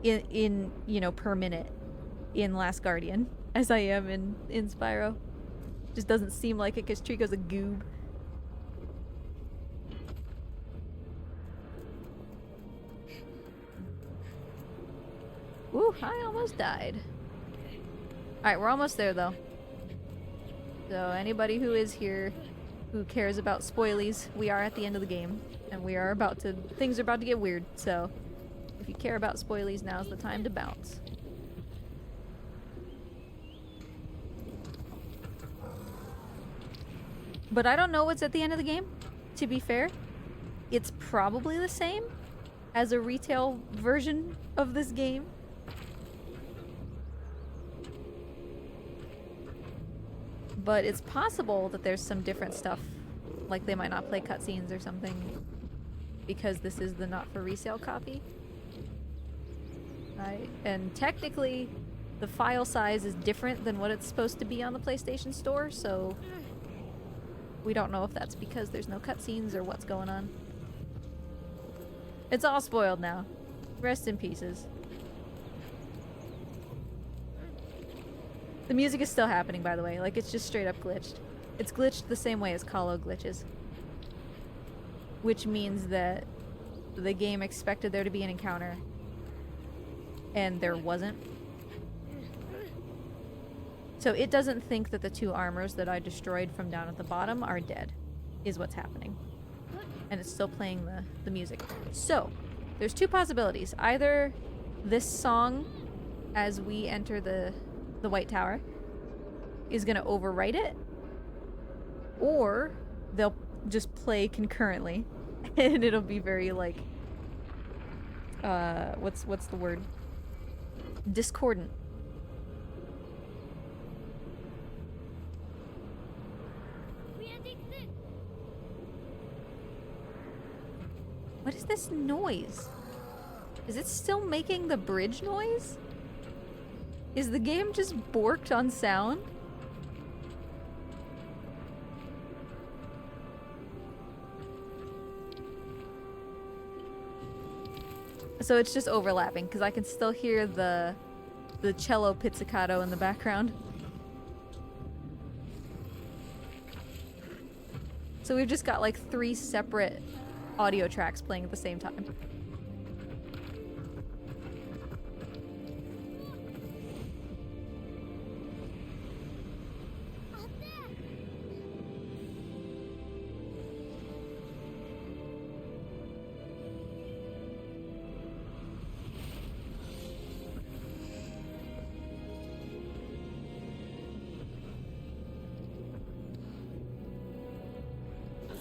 in you know, per minute in Last Guardian as I am in Spyro. Just doesn't seem like it because Trico's a goob. Ooh, I almost died. Alright, we're almost there though. So anybody who is here who cares about spoilies, we are at the end of the game. And we are about to... things are about to get weird, so... if you care about spoilies, now's the time to bounce. But I don't know what's at the end of the game, to be fair. It's probably the same as a retail version of this game. But it's possible that there's some different stuff, like they might not play cutscenes or something, because this is the not for resale copy. And technically, the file size is different than what it's supposed to be on the PlayStation Store, so we don't know if that's because there's no cutscenes or what's going on. It's all spoiled now. Rest in pieces. The music is still happening, by the way. Like, it's just straight up glitched. It's glitched the same way as Kahlo glitches. Which means that the game expected there to be an encounter. And there wasn't. So it doesn't think that the two armors that I destroyed from down at the bottom are dead. Is what's happening. And it's still playing the music. So, there's two possibilities. Either this song, as we enter the White Tower, is gonna overwrite it, or they'll just play concurrently, and it'll be very like, what's the word? Discordant. What is this noise? Is it still making the bridge noise? Is the game just borked on sound? So it's just overlapping, because I can still hear the cello pizzicato in the background. So we've just got like 3 separate audio tracks playing at the same time.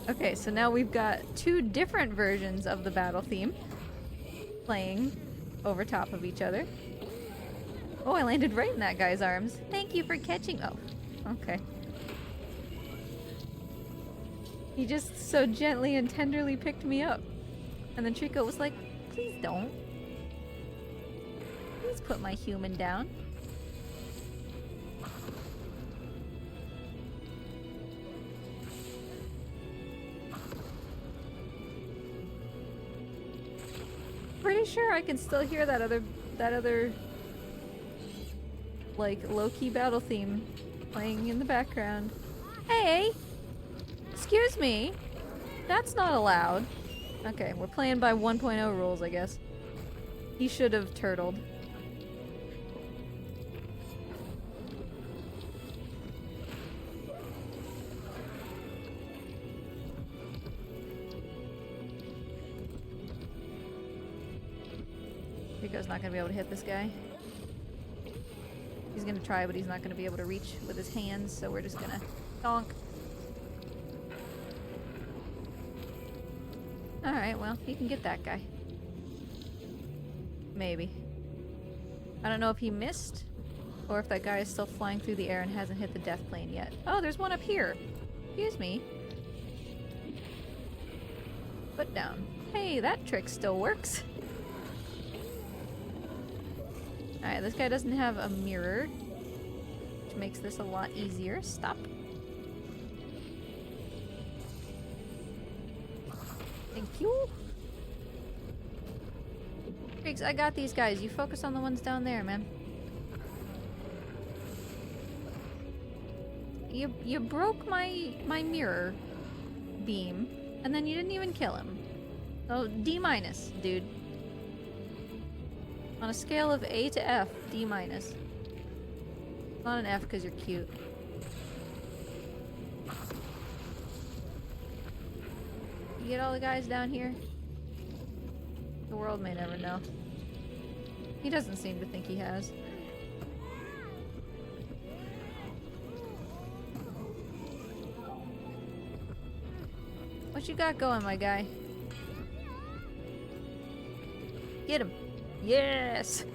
Okay, so now we've got 2 different versions of the battle theme playing over top of each other. Oh, I landed right in that guy's arms. Thank you for catching. Oh, okay. He just so gently and tenderly picked me up. And then Trico was like, please don't. Please put my human down. Pretty sure I can still hear that other like low-key battle theme playing in the background. Hey! Excuse me! That's not allowed. Okay, we're playing by 1.0 rules, I guess. He should have turtled. Rico's not gonna be able to hit this guy. He's gonna try, but he's not gonna be able to reach with his hands, so we're just gonna donk. Alright, well, he can get that guy. Maybe. I don't know if he missed, or if that guy is still flying through the air and hasn't hit the death plane yet. Oh, there's one up here! Excuse me. Foot down. Hey, that trick still works. Alright, this guy doesn't have a mirror, which makes this a lot easier. Stop. Thank you. Riggs, I got these guys. You focus on the ones down there, man. You broke my mirror beam, and then you didn't even kill him. So D-, dude. On a scale of A to F, D-. Not an F because you're cute. You get all the guys down here? The world may never know. He doesn't seem to think he has. What you got going, my guy? Get him. Yes! Is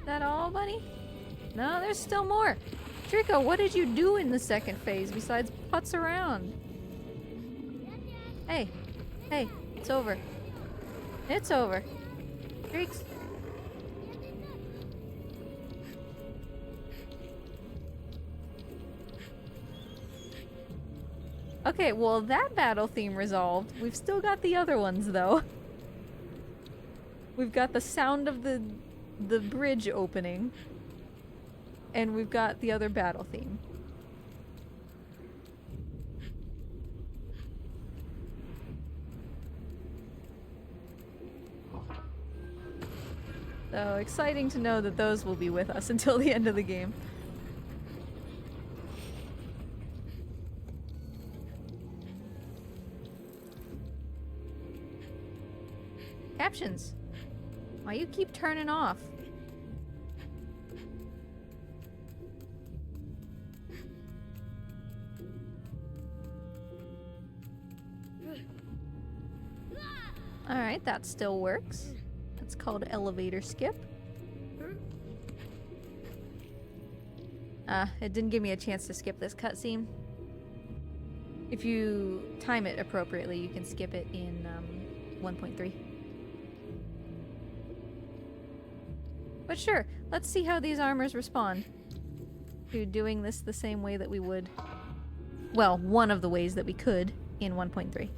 that all, buddy? No, there's still more. Trico, what did you do in the second phase besides putz around? Hey. Hey, it's over. It's over. Freaks. Okay, well that battle theme resolved. We've still got the other ones though. We've got the sound of the bridge opening. And we've got the other battle theme. So exciting to know that those will be with us until the end of the game. Captions. Why you keep turning off? Alright, that still works. That's called elevator skip. It didn't give me a chance to skip this cutscene. If you time it appropriately, you can skip it in 1.3. But sure, let's see how these armors respond to doing this the same way that we would. Well, one of the ways that we could in 1.3.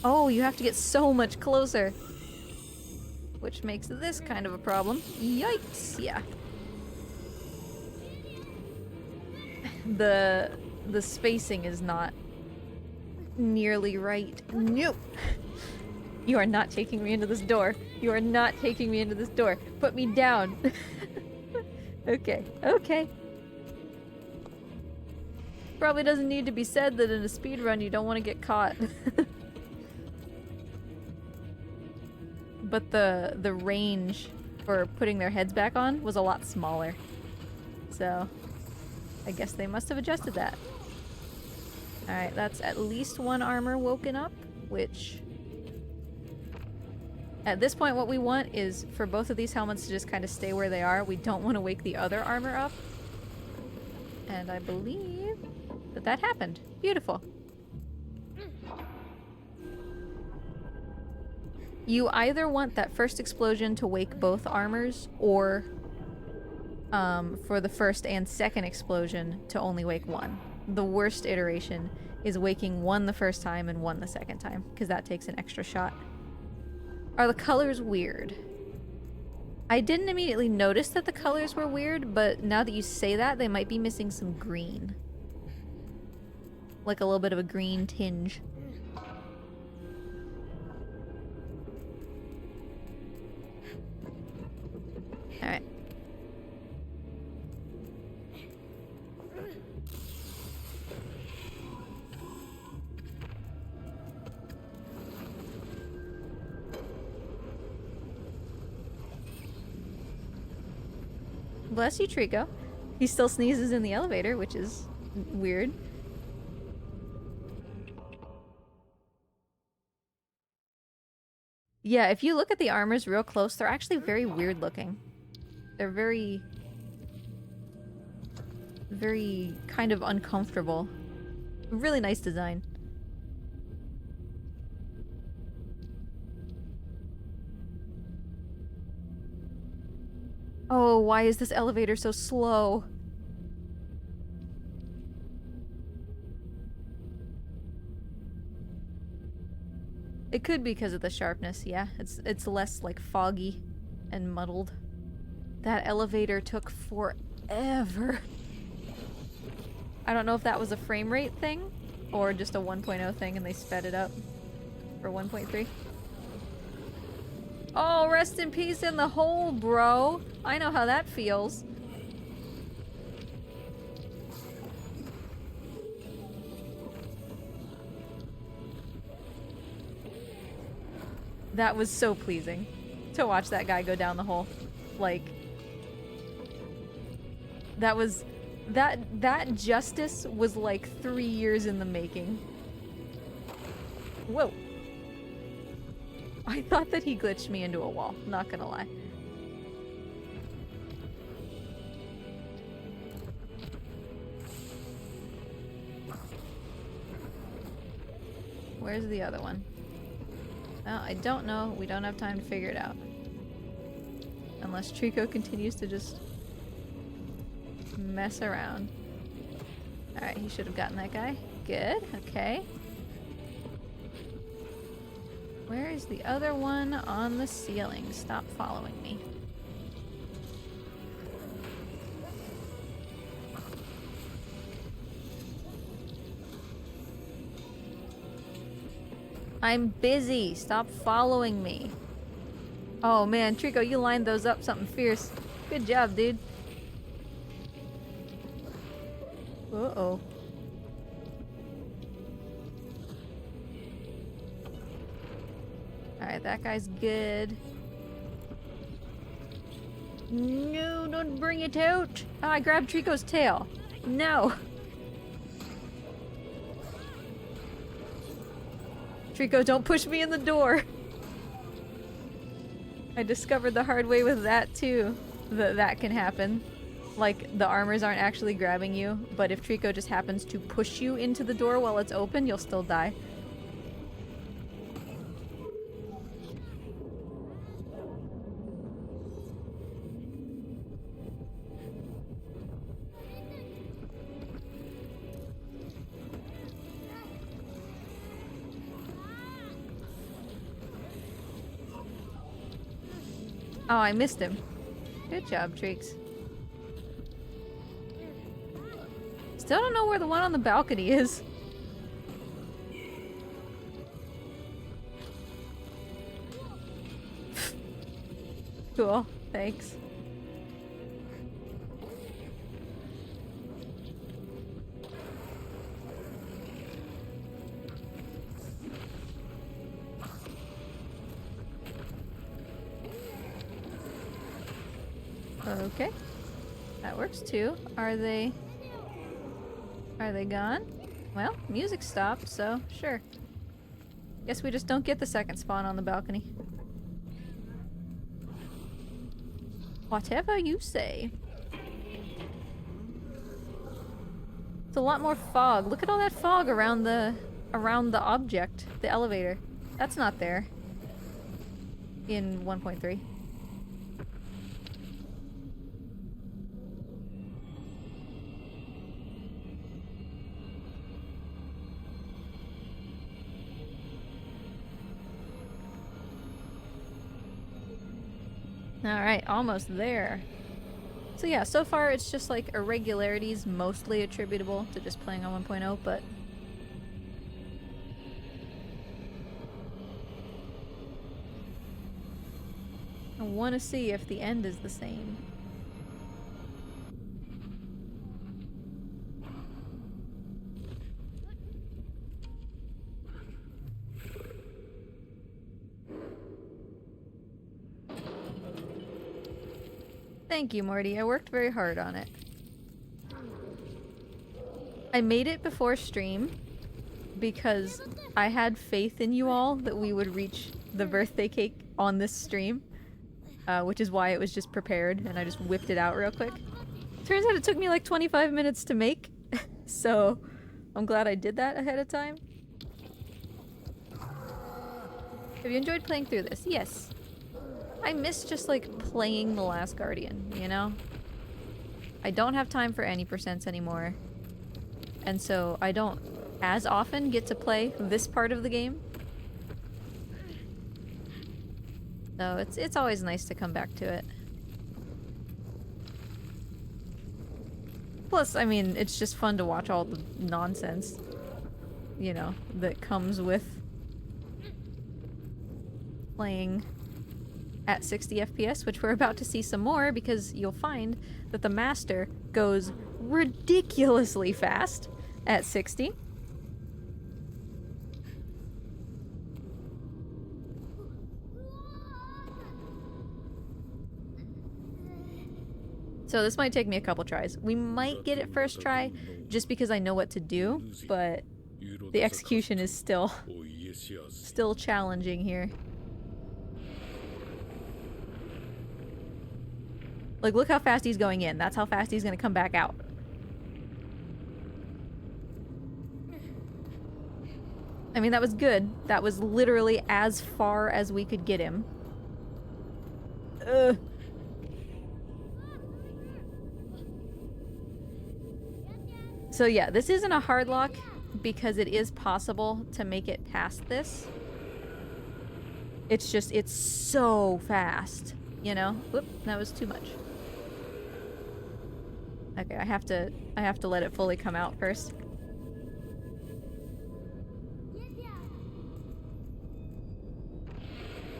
Oh, you have to get so much closer. which makes this kind of a problem. Yikes, yeah. The spacing is not nearly right. Nope. You are not taking me into this door. You are not taking me into this door. Put me down. Okay, okay. Probably doesn't need to be said that in a speedrun you don't want to get caught. But the range for putting their heads back on was a lot smaller. So, I guess they must have adjusted that. Alright, that's at least one armor woken up, which... At this point, what we want is for both of these helmets to just kind of stay where they are. We don't want to wake the other armor up. And I believe that that happened. Beautiful. You either want that first explosion to wake both armors, or for the first and second explosion to only wake one. The worst iteration is waking one the first time and one the second time, because that takes an extra shot. Are the colors weird? I didn't immediately notice that the colors were weird, but now that you say that, they might be missing some green. Like a little bit of a green tinge. Alright. Bless you, Trico. He still sneezes in the elevator, which is weird. Yeah, if you look at the armors real close, they're actually very weird looking. They're very kind of uncomfortable. Really nice design. Oh, why is this elevator so slow? It could be because of the sharpness, yeah. It's less like foggy and muddled. That elevator took forever. I don't know if that was a frame rate thing or just a 1.0 thing and they sped it up for 1.3. Oh, rest in peace in the hole, bro. I know how that feels. That was so pleasing to watch that guy go down the hole. Like, that was... That justice was like 3 years in the making. Whoa. I thought that he glitched me into a wall, not gonna lie. Where's the other one? Well, I don't know. We don't have time to figure it out. Unless Trico continues to just mess around. Alright, he should have gotten that guy. Good, okay. Where is the other one on the ceiling? Stop following me. I'm busy. Stop following me. Oh man, Trico, you lined those up something fierce. Good job, dude. Uh-oh. Alright, that guy's good. No, don't bring it out! Oh, I grabbed Trico's tail. No! Trico, don't push me in the door! I discovered the hard way with that too. That can happen. Like, the armors aren't actually grabbing you, but if Trico just happens to push you into the door while it's open, you'll still die. Oh, I missed him. Good job, Treeks. Still don't know where the one on the balcony is. Cool, thanks. Okay. That works too. Are they gone? Well, music stopped, so sure. Guess we just don't get the second spawn on the balcony. Whatever you say. It's a lot more fog. Look at all that fog around the object, the elevator. That's not there in 1.3. Alright, almost there. So yeah, so far it's just like irregularities, mostly attributable to just playing on 1.0, but... I want to see if the end is the same. Thank you, Morty. I worked very hard on it. I made it before stream because I had faith in you all that we would reach the birthday cake on this stream, which is why it was just prepared and I just whipped it out real quick. Turns out it took me like 25 minutes to make, so I'm glad I did that ahead of time. Have you enjoyed playing through this? Yes. I miss just like playing The Last Guardian, you know? I don't have time for any percents anymore. And so I don't as often get to play this part of the game. So it's always nice to come back to it. Plus, I mean, it's just fun to watch all the nonsense, you know, that comes with playing at 60 FPS, which we're about to see some more because you'll find that the master goes ridiculously fast at 60. So this might take me a couple tries. We might get it first try just because I know what to do, but the execution is still challenging here. Like, look how fast he's going in. That's how fast he's gonna come back out. I mean, that was good. That was literally as far as we could get him. Ugh. So yeah, this isn't a hard lock because it is possible to make it past this. It's just, it's so fast, you know? Whoop, that was too much. Okay, I have to let it fully come out first.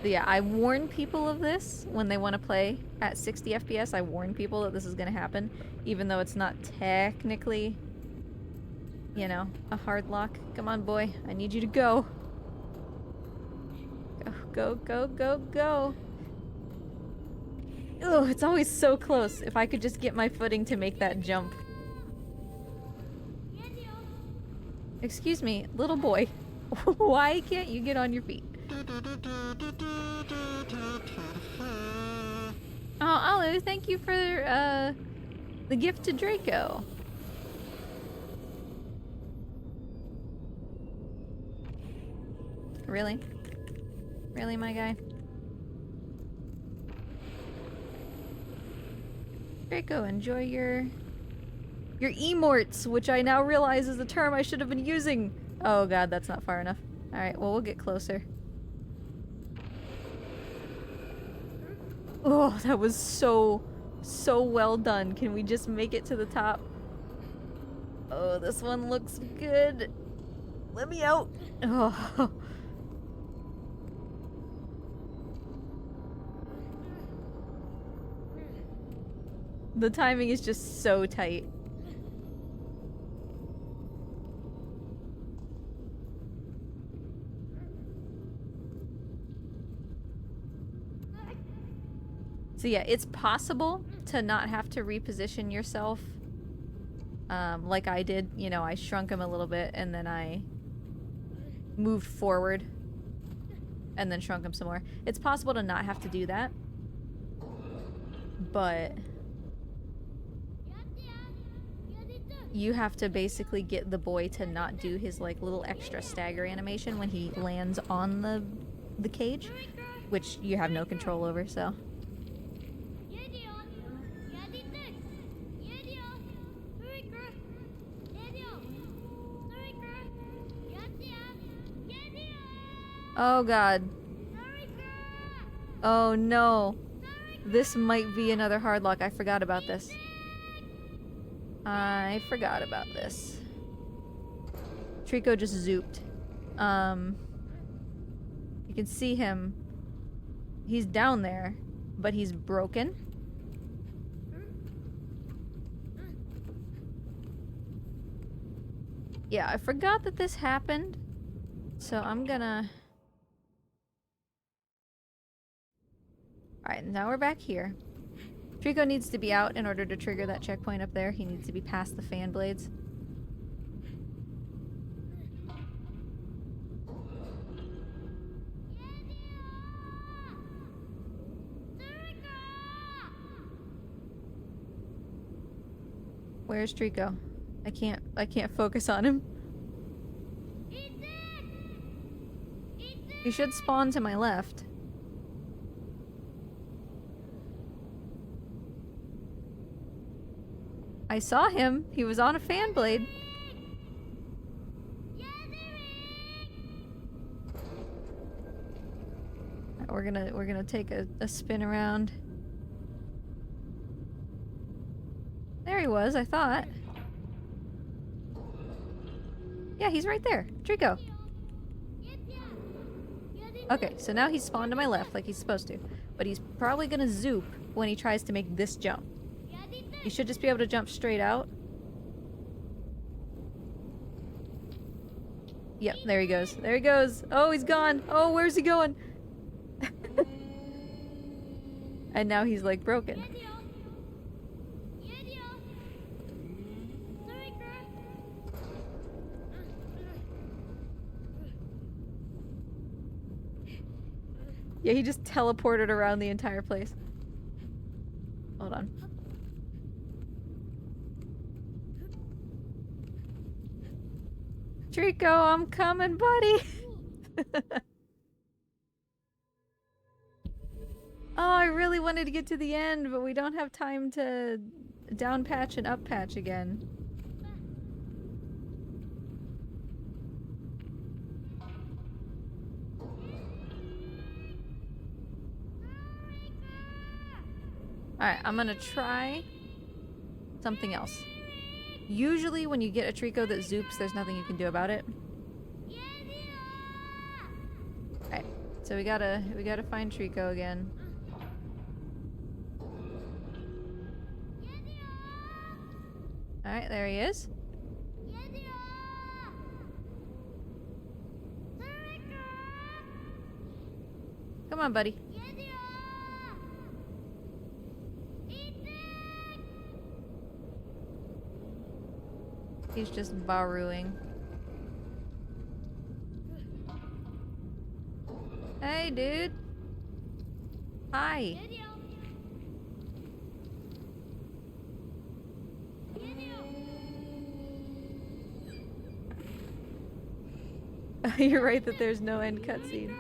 But yeah, I warn people of this when they want to play at 60 FPS. I warn people that this is going to happen, even though it's not technically, you know, a hard lock. Come on, boy. I need you to go. Go, go, go, go, go. Ugh, it's always so close. If I could just get my footing to make that jump. Excuse me, little boy. Why can't you get on your feet? Oh, Olu, thank you for the gift to Draco. Really? Really, my guy? Draco, enjoy your emorts, which I now realize is the term I should have been using. Oh god, that's not far enough. Alright, well, we'll get closer. Oh, that was so well done. Can we just make it to the top? Oh, this one looks good. Let me out. Oh. The timing is just so tight. So yeah, it's possible to not have to reposition yourself. Like I did, you know, I shrunk him a little bit and then I moved forward and then shrunk him some more. It's possible to not have to do that, but you have to basically get the boy to not do his like little extra stagger animation when he lands on the cage, which you have no control over, so. Oh god. Oh no. This might be another hardlock. I forgot about this. I forgot about this. Trico just zooped. You can see him. He's down there, but he's broken. Yeah, I forgot that this happened. So I'm gonna... Alright, now we're back here. Trico needs to be out in order to trigger that checkpoint up there. He needs to be past the fan blades. Where's Trico? I can't focus on him. He should spawn to my left. I saw him. He was on a fan blade. We're gonna take a spin around. There he was, I thought. Yeah, he's right there. Trico. Okay, so now he's spawned to my left like he's supposed to. But he's probably gonna zoop when he tries to make this jump. He should just be able to jump straight out. Yep, there he goes. There he goes. Oh, he's gone. Oh, where's he going? And now he's like broken. Yeah, he just teleported around the entire place. Hold on. Trico, I'm coming, buddy! Oh, I really wanted to get to the end, but we don't have time to down patch and up patch again. Alright, I'm gonna try something else. Usually when you get a Trico that zoops, there's nothing you can do about it. Alright, so we gotta find Trico again. Alright, there he is. Come on, buddy. He's just borrowing. Hey, dude. Hi. You're right that there's no end cutscene.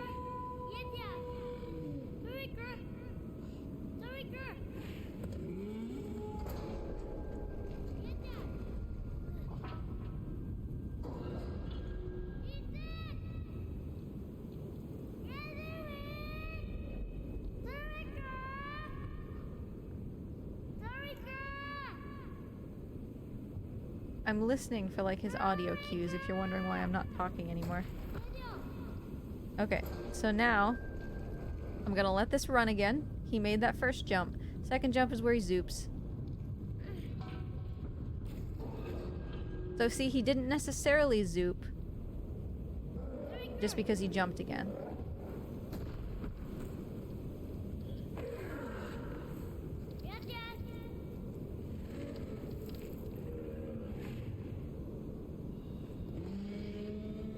I'm listening for like his audio cues if you're wondering why I'm not talking anymore. Okay, so now I'm gonna let this run again. He made that first jump. Second jump is where he zoops. So see, he didn't necessarily zoop just because he jumped again.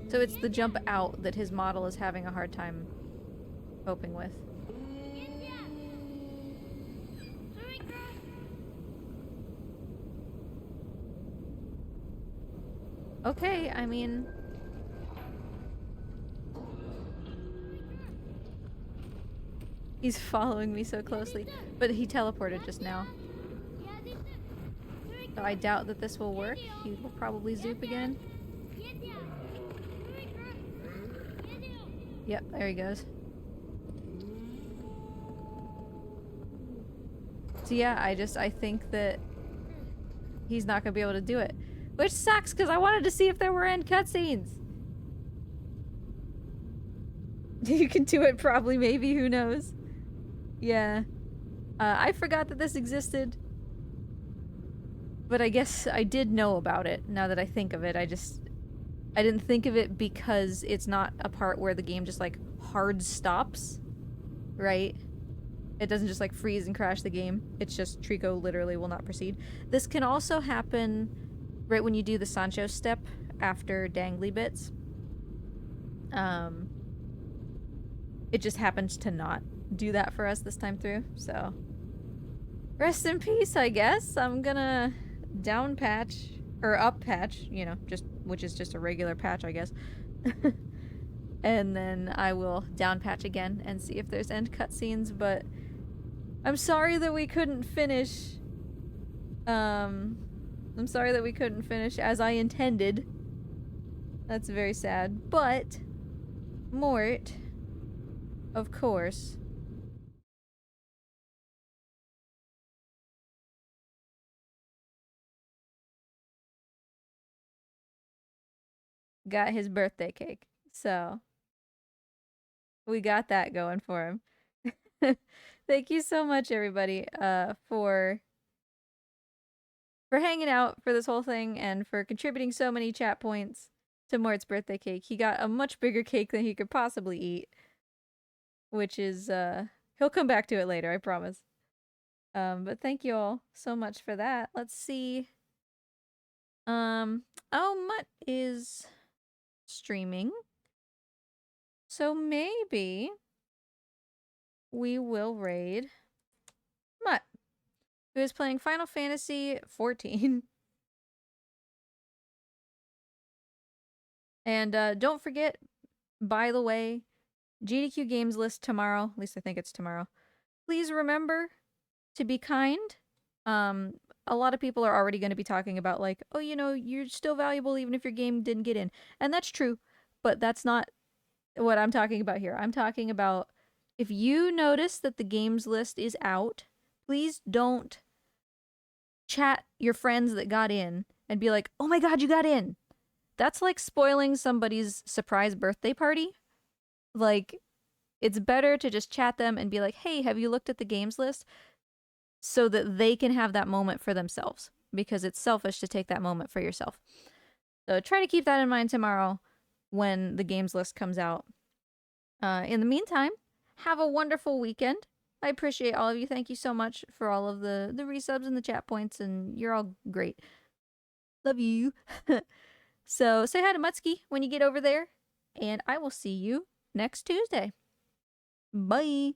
So it's the jump out that his model is having a hard time coping with. Okay, I mean... He's following me so closely. But he teleported just now. So I doubt that this will work. He will probably zoop again. Yep, there he goes. So yeah, I think that he's not gonna be able to do it. Which sucks, because I wanted to see if there were end cutscenes. You can do it probably, maybe, who knows. Yeah. I forgot that this existed. But I guess I did know about it, now that I think of it. I didn't think of it because it's not a part where the game just, like, hard stops. Right? It doesn't just, like, freeze and crash the game. It's just Trico literally will not proceed. This can also happen right when you do the Sancho step after dangly bits. It just happens to not do that for us this time through, so... Rest in peace, I guess. I'm gonna down patch, or up patch, you know, which is just a regular patch, I guess. And then I will down patch again and see if there's end cutscenes, but I'm sorry that we couldn't finish. I'm sorry that we couldn't finish as I intended. That's very sad. But Mort, of course, got his birthday cake. So we got that going for him. Thank you so much, everybody, for hanging out for this whole thing and for contributing so many chat points to Mort's birthday cake. He got a much bigger cake than he could possibly eat, which is, he'll come back to it later, I promise. But thank you all so much for that. Let's see. Oh, Mutt is streaming. So maybe we will raid Mutt, who is playing Final Fantasy XIV. And don't forget, by the way, GDQ Games list tomorrow. At least I think it's tomorrow. Please remember to be kind. A lot of people are already going to be talking about, like, oh, you know, you're still valuable even if your game didn't get in. And that's true, but that's not what I'm talking about here. I'm talking about if you notice that the games list is out, please don't chat your friends that got in and be like, oh my god, you got in. That's like spoiling somebody's surprise birthday party. Like, it's better to just chat them and be like, hey, have you looked at the games list? So that they can have that moment for themselves. Because it's selfish to take that moment for yourself. So try to keep that in mind tomorrow when the games list comes out. In the meantime, have a wonderful weekend. I appreciate all of you. Thank you so much for all of the resubs and the chat points, and you're all great. Love you. So say hi to Mutski when you get over there, and I will see you next Tuesday. Bye!